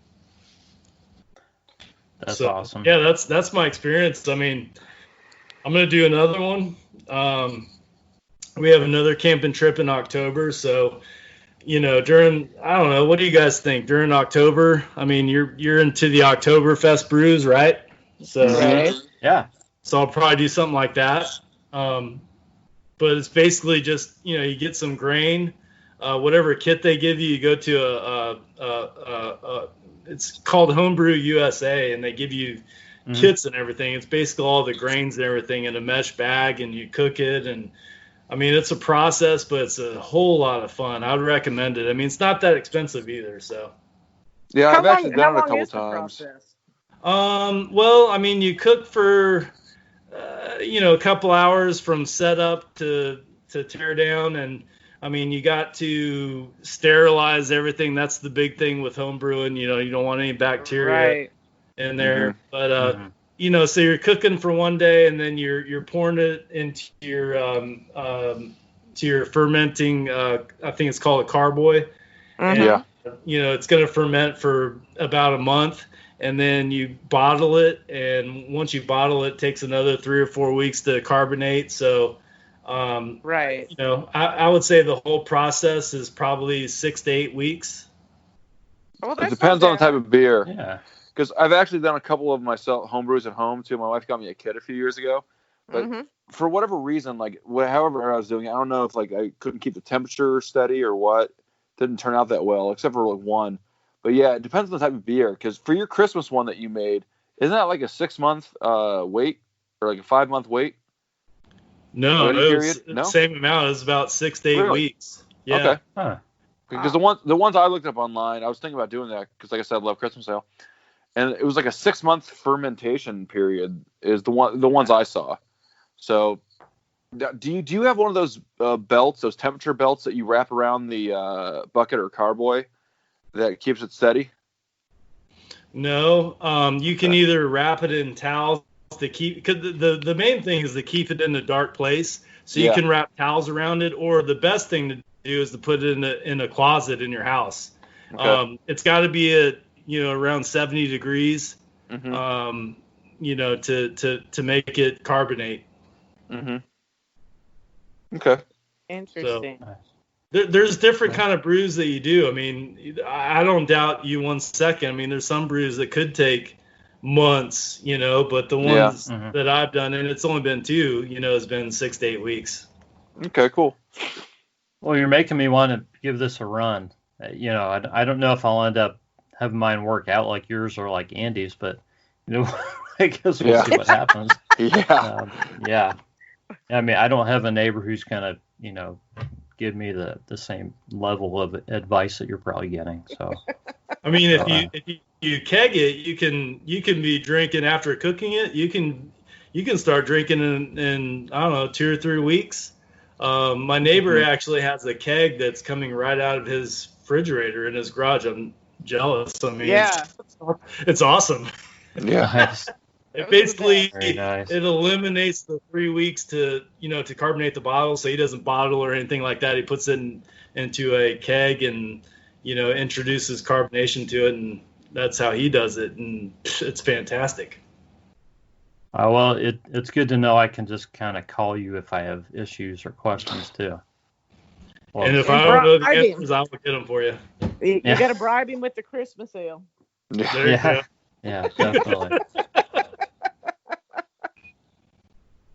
That's awesome. Yeah, that's my experience. I mean, I'm gonna do another one. We have another camping trip in October, so during, I don't know, what do you guys think during October? I mean, you're into the Oktoberfest brews, right? So yeah. So I'll probably do something like that. But it's basically just, you get some grain, whatever kit they give you, you go to it's called Homebrew USA, and they give you, kits and everything. It's basically all the grains and everything in a mesh bag, and you cook it. And I mean, it's a process, but it's a whole lot of fun. I would recommend it. I mean, it's not that expensive either. So. Yeah, How I've actually done it a couple is the times. process? Well, I mean, you cook for, a couple hours from setup to tear down. And I mean, you got to sterilize everything. That's the big thing with home brewing. You don't want any bacteria in there. But, so you're cooking for one day, and then you're pouring it into your fermenting, I think it's called a carboy. And, it's going to ferment for about a month, and then you bottle it. And once you bottle it, it takes another 3 or 4 weeks to carbonate. So, I would say the whole process is probably 6 to 8 weeks. Well, it depends on the type of beer. Yeah. Because I've actually done a couple of myself home brews at home too. My wife got me a kit a few years ago, but for whatever reason, however I was doing it, I don't know if I couldn't keep the temperature steady or what. Didn't turn out that well, except for one. But yeah, it depends on the type of beer. Because for your Christmas one that you made, isn't that like a 6-month wait or like a 5-month wait? No, it was the same amount. It was about 6 to 8 weeks. Yeah. Okay. Huh. Because the ones I looked up online, I was thinking about doing that because, like I said, I love Christmas ale, and it was like a 6-month fermentation period is the ones I saw. So. Do you have one of those belts, those temperature belts that you wrap around the bucket or carboy that keeps it steady? No, you can either wrap it in towels to keep, because the main thing is to keep it in a dark place. So you can wrap towels around it, or the best thing to do is to put it in a closet in your house. Okay. It's got to be at around 70 degrees, to make it carbonate. Mm-hmm. Okay. Interesting. So, there's different kind of brews that you do. I mean, I don't doubt you 1 second. I mean, there's some brews that could take months, but the ones that I've done, and it's only been 2, has been 6 to 8 weeks. Okay, cool. Well, you're making me want to give this a run. I don't know if I'll end up having mine work out like yours or like Andy's, but I guess we'll see what happens. Yeah. I mean, I don't have a neighbor who's going to, give me the same level of advice that you're probably getting. So, I mean, if you keg it, you can be drinking after cooking it. You can start drinking in I don't know, 2 or 3 weeks. My neighbor actually has a keg that's coming right out of his refrigerator in his garage. I'm jealous. I mean, it's awesome. Yeah. It basically nice. It eliminates the 3 weeks to carbonate the bottle, so he doesn't bottle or anything like that. He puts it into a keg and introduces carbonation to it, and that's how he does it, and it's fantastic. Well, it's good to know I can just kind of call you if I have issues or questions too. Well, and if I don't know the answers, I'll get them for you. You got to bribe him with the Christmas ale. There you go. Yeah, definitely.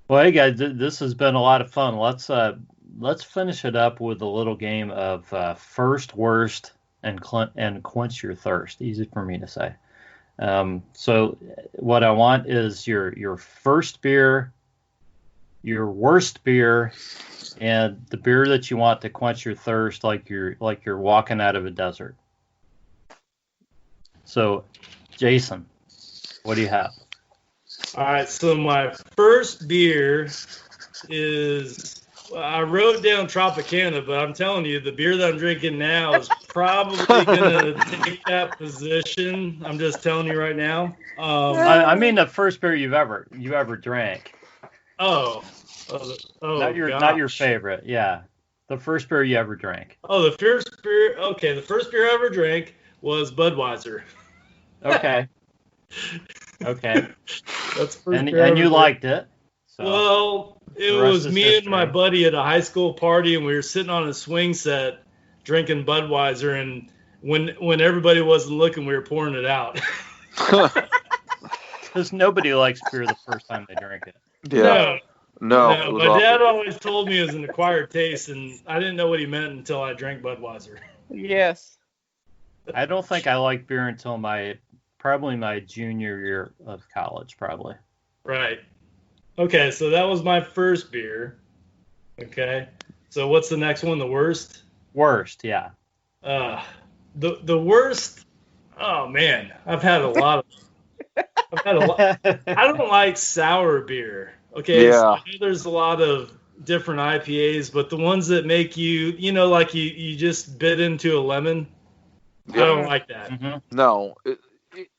Well, hey guys, this has been a lot of fun. Let's finish it up with a little game of first, worst, and quench your thirst. Easy for me to say. So what I want is your first beer, your worst beer, and the beer that you want to quench your thirst, like you're walking out of a desert. So, Jason, what do you have? All right, so my first beer is, I wrote down Tropicana, but I'm telling you, the beer that I'm drinking now is probably going to take that position. I'm just telling you right now. I mean the first beer you ever drank. Oh, not your favorite. Yeah, the first beer you ever drank. Oh, the first beer. Okay, the first beer I ever drank was Budweiser. Okay. Okay. That's and you liked it. So well, it was me and my buddy at a high school party, and we were sitting on a swing set drinking Budweiser, and when everybody wasn't looking, we were pouring it out. Because nobody likes beer the first time they drink it. Yeah. No. My dad always told me it was an acquired taste, and I didn't know what he meant until I drank Budweiser. Yes. I don't think I liked beer until my probably my junior year of college, probably. Right. Okay, so that was my first beer. Okay. So what's the next one? The worst? Worst, yeah. The worst. Oh man, I've had a lot. I don't like sour beer. Okay. Yeah. So I know there's a lot of different IPAs, but the ones that make you, like you just bit into a lemon. I don't like that. Mm-hmm. No,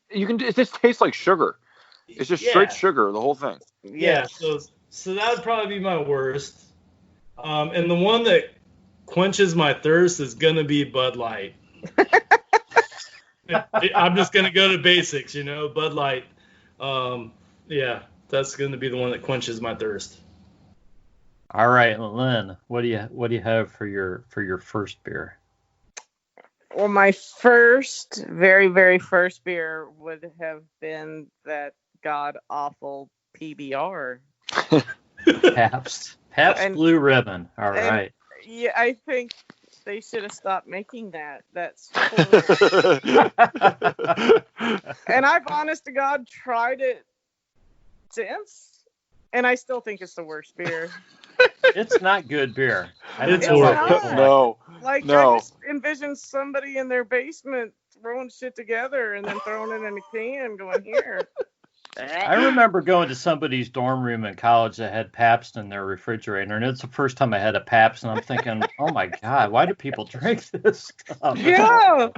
it just tastes like sugar. It's just straight sugar, the whole thing. Yeah. So that would probably be my worst. And the one that quenches my thirst is gonna be Bud Light. I'm just gonna go to basics, Bud Light. Yeah, that's gonna be the one that quenches my thirst. All right, Lynn, what do you have for your first beer? Well, my first, very, very first beer would have been that god awful PBR. Pabst Blue Ribbon. All right. Yeah, I think they should have stopped making that. That's horrible. And I've, honest to God, tried it since, and I still think it's the worst beer. It's not good beer. It's horrible. No. I just envision somebody in their basement throwing shit together and then throwing it in a can, going here. I remember going to somebody's dorm room in college that had Pabst in their refrigerator, and it's the first time I had a Pabst, and I'm thinking, oh my God, why do people drink this stuff? Yeah,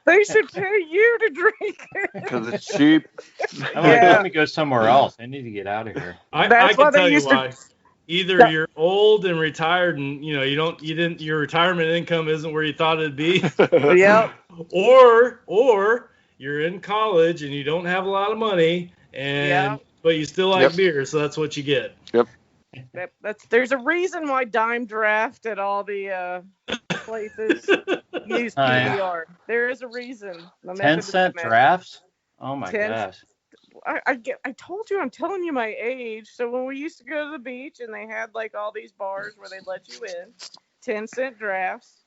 they should pay you to drink it. Because it's cheap. I'm like, let me go somewhere else. I need to get out of here. I can tell you why. Either you're old and retired, and your retirement income isn't where you thought it'd be. Yep. Or you're in college and you don't have a lot of money, but you still like beer, so that's what you get. Yep. There's a reason why Dime Draft at all the places use PBR. There is a reason. 10-cent drafts? Oh my gosh. I told you, I'm telling you my age. So when we used to go to the beach and they had like all these bars where they'd let you in, 10-cent drafts,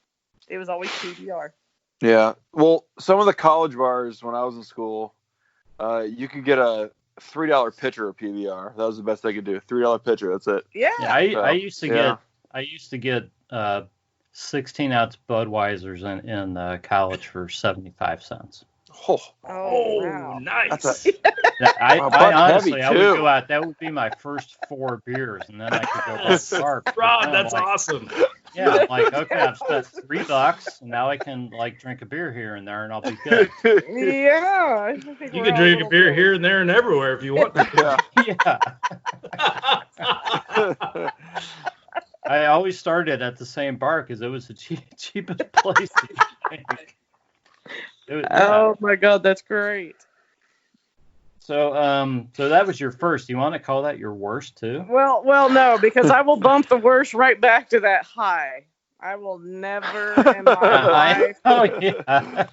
it was always PBR. Yeah. Well, some of the college bars when I was in school, you could get a $3 pitcher of PBR. That was the best they could do. $3 pitcher. That's it. Yeah. I used to get 16-ounce Budweisers in college for 75 cents. Oh, wow. Nice. I honestly, I would go out. That would be my first 4 beers, and then I could go back to the bar. Rod, that's awesome. Yeah, I'm like, okay, I've spent $3, and now I can drink a beer here and there, and I'll be good. Yeah. You can drink a beer here and there and everywhere if you want to. Yeah. I always started at the same bar because it was the cheapest place to drink. Oh my God, that's great. So that was your first. Do you want to call that your worst too? Well, no, because I will bump the worst right back to that high. I will never in my life. Oh yeah.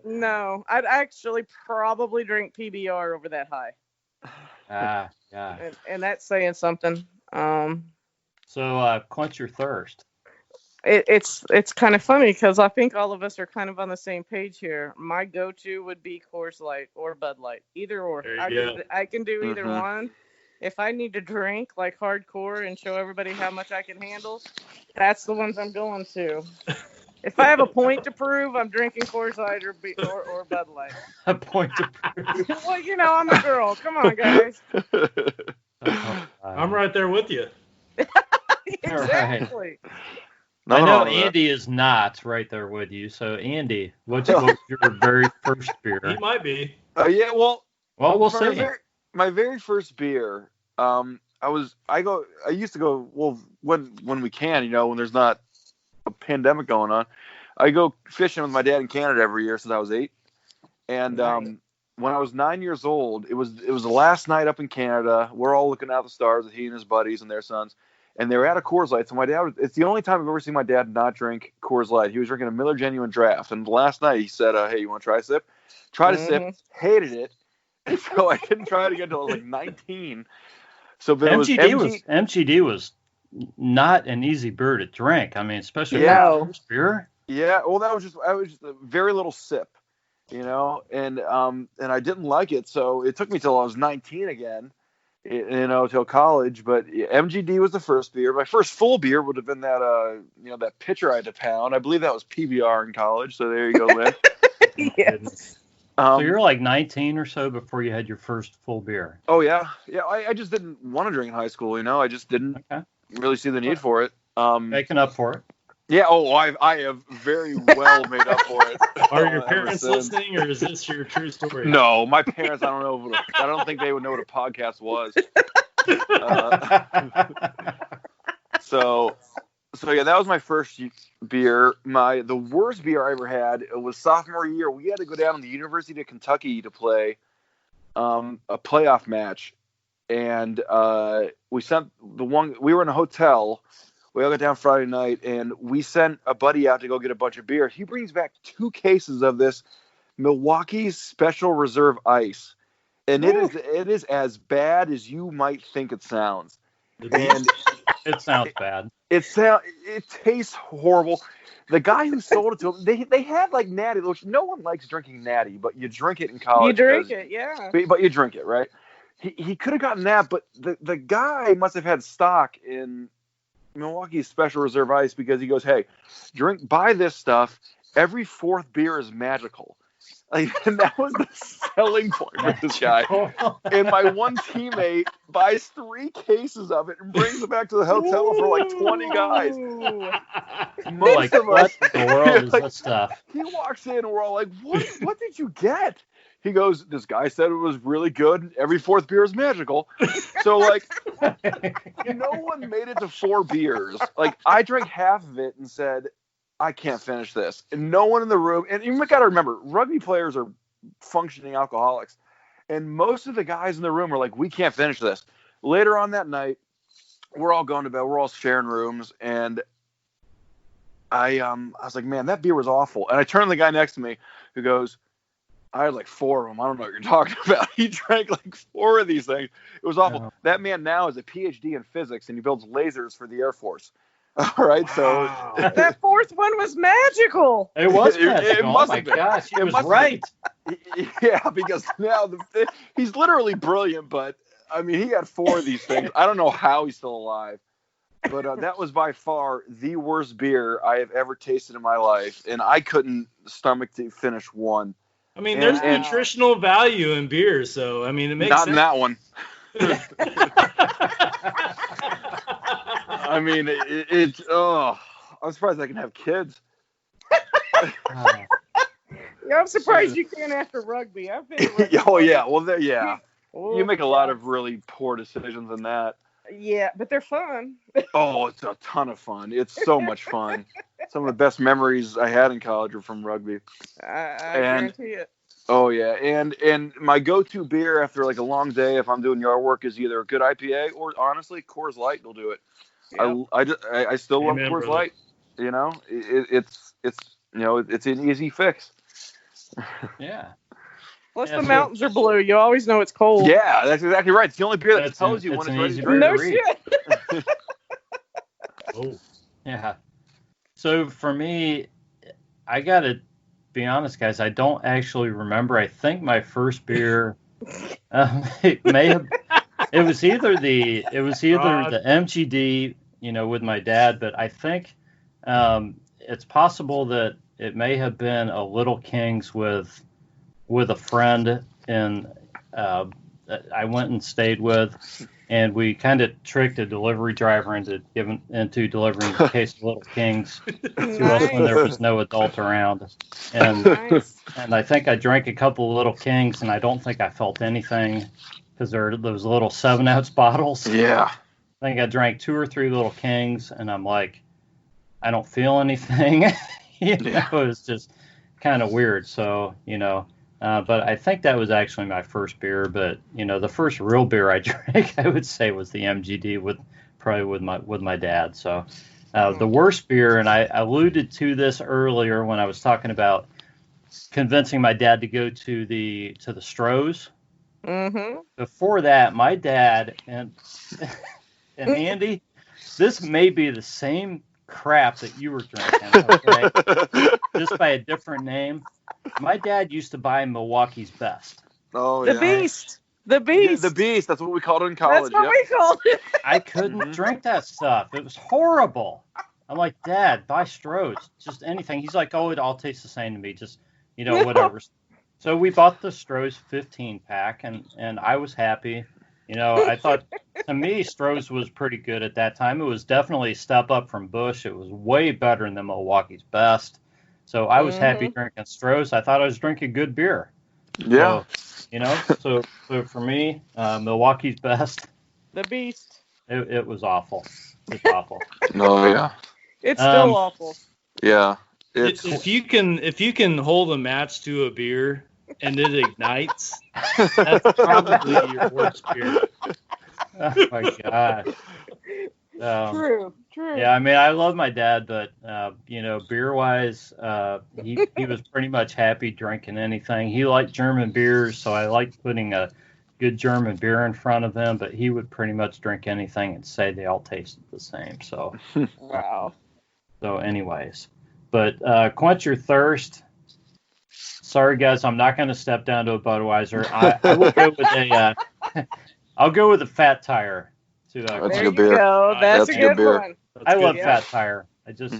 No, I'd actually probably drink PBR over that high. Yeah. And that's saying something. So quench your thirst. It's kind of funny because I think all of us are kind of on the same page here. My go-to would be Coors Light or Bud Light, either or. I can do either one. If I need to drink like hardcore and show everybody how much I can handle, that's the ones I'm going to. If I have a point to prove, I'm drinking Coors Light or Bud Light. A point to prove. Well, I'm a girl. Come on, guys. I'm right there with you. Exactly. Right. I know Andy is not right there with you. So, Andy, what was your very first beer? He might be. Yeah, well, we'll see. My very first beer, I used to go, well, when we can, when there's not a pandemic going on, I go fishing with my dad in Canada every year since I was 8. And when I was 9 years old, it was the last night up in Canada. We're all looking out the stars with he and his buddies and their sons. And they were out of Coors Light. So my dad, it's the only time I've ever seen my dad not drink Coors Light. He was drinking a Miller Genuine Draft. And last night he said, hey, you want to try a sip? Tried a sip, hated it. And so I didn't try it again until I was like 19. So but MGD was not an easy beer to drink. I mean, especially for first beer. Yeah, well, I was just a very little sip. and I didn't like it, so it took me till I was 19 again, till college. But MGD was the first beer. My first full beer would have been that that pitcher I had to pound. I believe that was PBR in college. So there you go, Lynn. Yes. So you're like 19 or so before you had your first full beer. Oh yeah. I just didn't want to drink in high school. I just didn't really see the need for it. Making up for it. Yeah. Oh, I have very well made up for it. Are your parents listening, or is this your true story? No, my parents. I don't think they would know what a podcast was. So yeah, that was my first beer. The worst beer I ever had, it was sophomore year. We had to go down to the University of Kentucky to play a playoff match, and we were in a hotel. We all got down Friday night, and we sent a buddy out to go get a bunch of beer. He brings back 2 cases of this Milwaukee's Special Reserve Ice, and it is as bad as you might think it sounds. And it sounds bad. It tastes horrible. The guy who sold it to him, they had like Natty, which no one likes drinking Natty, but you drink it in college. You drink it, yeah. But you drink it, right? He could have gotten that, but the guy must have had stock in Milwaukee's Special Reserve Ice, because he goes, hey, buy this stuff. Every 4th beer is magical. And that was the selling point with this guy. And my one teammate buys 3 cases of it and brings it back to the hotel for like 20 guys. Most of us, what in the world is this stuff? He walks in and we're all like, what did you get? He goes, this guy said it was really good. Every 4th beer is magical. So, like, no one made it to 4 beers. Like, I drank half of it and said, I can't finish this. And no one in the room, and you got to remember, rugby players are functioning alcoholics. And most of the guys in the room are like, we can't finish this. Later on that night, we're all going to bed. We're all sharing rooms. And I was like, man, that beer was awful. And I turned to the guy next to me who goes, I had like 4 of them. I don't know what you're talking about. He drank like 4 of these things. It was awful. That man now is a PhD in physics, and he builds lasers for the Air Force. All right, wow. So that 4th one was magical. It was magical. It must oh my have been. Gosh, it was right. Yeah, because now he's literally brilliant, but I mean, he got 4 of these things. I don't know how he's still alive, but that was by far the worst beer I have ever tasted in my life, and I couldn't stomach to finish one. I mean, there's nutritional value in beer, so I mean, it makes not sense. In that one. I mean, I'm surprised I can have kids. I'm surprised you can't after rugby. I've been. Oh yeah, well yeah. Oh, you make a lot of really poor decisions in that. Yeah, but they're fun. Oh, it's a ton of fun. It's so much fun. Some of the best memories I had in college were from rugby. I guarantee it. Oh yeah, and my go-to beer after like a long day, if I'm doing yard work, is either a good IPA or honestly Coors Light will do it. Yep. I still love Coors Light. It's an easy fix. Yeah. Plus the mountains are blue. You always know it's cold. Yeah, that's exactly right. It's the only beer that tells you when it's ready to drink. No shit. Oh. Yeah. So for me, I gotta be honest, guys. I don't actually remember. I think my first beer, it may have. It was either the MGD, with my dad, but I think it's possible that it may have been a Little Kings with a friend I went and stayed with, and we kind of tricked a delivery driver into delivering a case of Little Kings to us when there was no adult around. And and I think I drank a couple of Little Kings, and I don't think I felt anything because they're those little 7-ounce bottles. Yeah. I think I drank 2 or 3 Little Kings, and I'm like, I don't feel anything. It was just kind of weird. So, but I think that was actually my first beer. But, the first real beer I drank, I would say, was the MGD with my dad. So the worst beer, and I alluded to this earlier when I was talking about convincing my dad to go to the Stroh's. Mm-hmm. Before that, my dad and Andy, this may be the same crap that you were drinking, okay? Just by a different name. My dad used to buy Milwaukee's Best. Oh, The yeah. Beast. The Beast. Yeah, the Beast. That's what we called it in college. That's what we called it. I couldn't drink that stuff. It was horrible. I'm like, Dad, buy Stroh's. Just anything. He's like, oh, it all tastes the same to me. Just, whatever. So we bought the Stroh's 15-pack, and I was happy. I thought, to me, Stroh's was pretty good at that time. It was definitely a step up from Busch. It was way better than Milwaukee's Best. So I was happy drinking Stroh's. I thought I was drinking good beer. Yeah. So for me, Milwaukee's Best. The Beast. It was awful. It's awful. Oh, yeah. It's still awful. Yeah. If you can hold a match to a beer and it ignites, that's probably your worst beer. Oh my gosh. True. Yeah, I mean, I love my dad, but beer wise, he was pretty much happy drinking anything. He liked German beers, so I liked putting a good German beer in front of him, but he would pretty much drink anything and say they all tasted the same. So wow. So anyways, but quench your thirst. Sorry guys, I'm not going to step down to a Budweiser. I will go with I'll go with a Fat Tire. That's there a good you beer. go. That's a good beer. one. I love Fat Tire. I just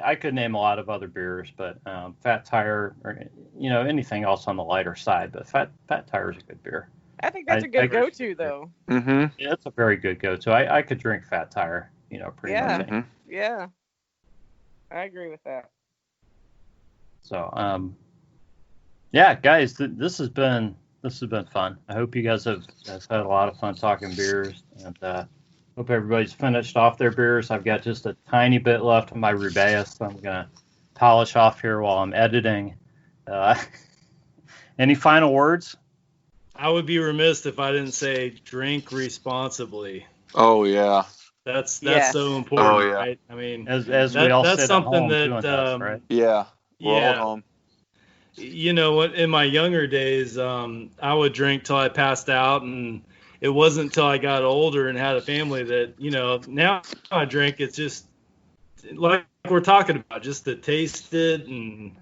I could name a lot of other beers, but Fat Tire or anything else on the lighter side, but Fat Tire is a good beer. I think that's a good go-to though. Mm-hmm. Yeah, it's a very good go-to. I could drink Fat Tire, pretty much. Mm-hmm. Yeah. I agree with that. So, yeah, guys, this has been fun. I hope you guys have had a lot of fun talking beers, and hope everybody's finished off their beers. I've got just a tiny bit left of my Rubaeus, so I'm gonna polish off here while I'm editing. Any final words? I would be remiss if I didn't say drink responsibly. Oh yeah. That's so important, oh, yeah. right? I mean, as we all that's sit something at home that doing this, right? Yeah. We're all yeah. at home. In my younger days, I would drink till I passed out, and it wasn't until I got older and had a family that, now I drink. It's just like we're talking about, just to taste it and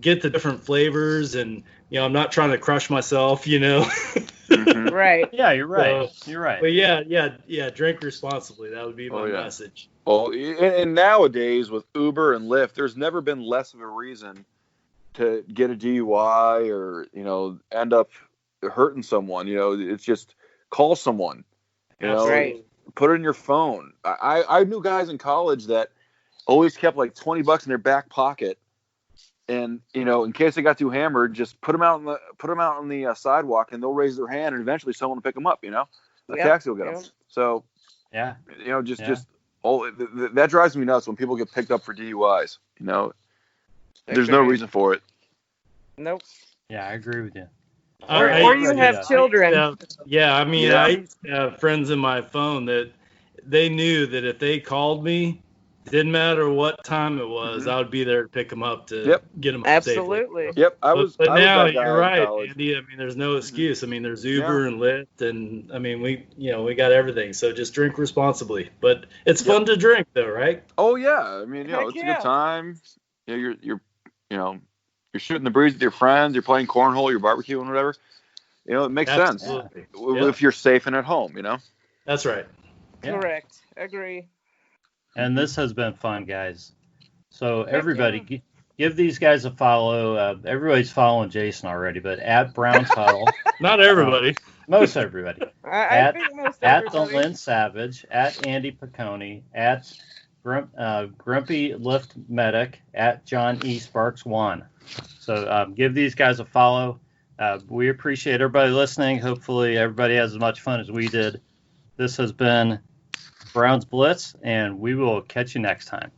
get the different flavors, and I'm not trying to crush myself, Mm-hmm. Right. Yeah, you're right. So, you're right. But yeah, drink responsibly. That would be my message. Well, and nowadays with Uber and Lyft, there's never been less of a reason to get a DUI or end up hurting someone. It's just call someone. Right. Put it in your phone. I knew guys in college that always kept like $20 in their back pocket, and in case they got too hammered, just put them out on the sidewalk, and they'll raise their hand, and eventually someone will pick them up. A taxi will get them. So yeah, just that drives me nuts when people get picked up for DUIs. There's no reason for it. Nope. Yeah, I agree with you. Or you have children. I mean, I used to have friends in my phone that they knew that if they called me, didn't matter what time it was, I would be there to pick them up to get them Absolutely. safely. Yep, But now you're right, Andy. I mean, there's no excuse. I mean, there's Uber and Lyft, and I mean, we got everything. So just drink responsibly. But it's fun to drink, though, right? Oh yeah, I mean, it's a good time. You're shooting the breeze with your friends. You're playing cornhole. You're barbecuing, whatever. It makes sense if you're safe and at home. That's right. Yeah. Correct. Agree. And this has been fun, guys. So everybody, give these guys a follow. Everybody's following Jason already, but at Brown's Huddle. Not everybody. Most everybody. I think most at everybody. the Lynn Savage, at Andy Pacconi, at Grumpy Lift Medic, at John E. Sparks 1. So give these guys a follow. We appreciate everybody listening. Hopefully everybody has as much fun as we did. This has been Browns Blitz, and we will catch you next time.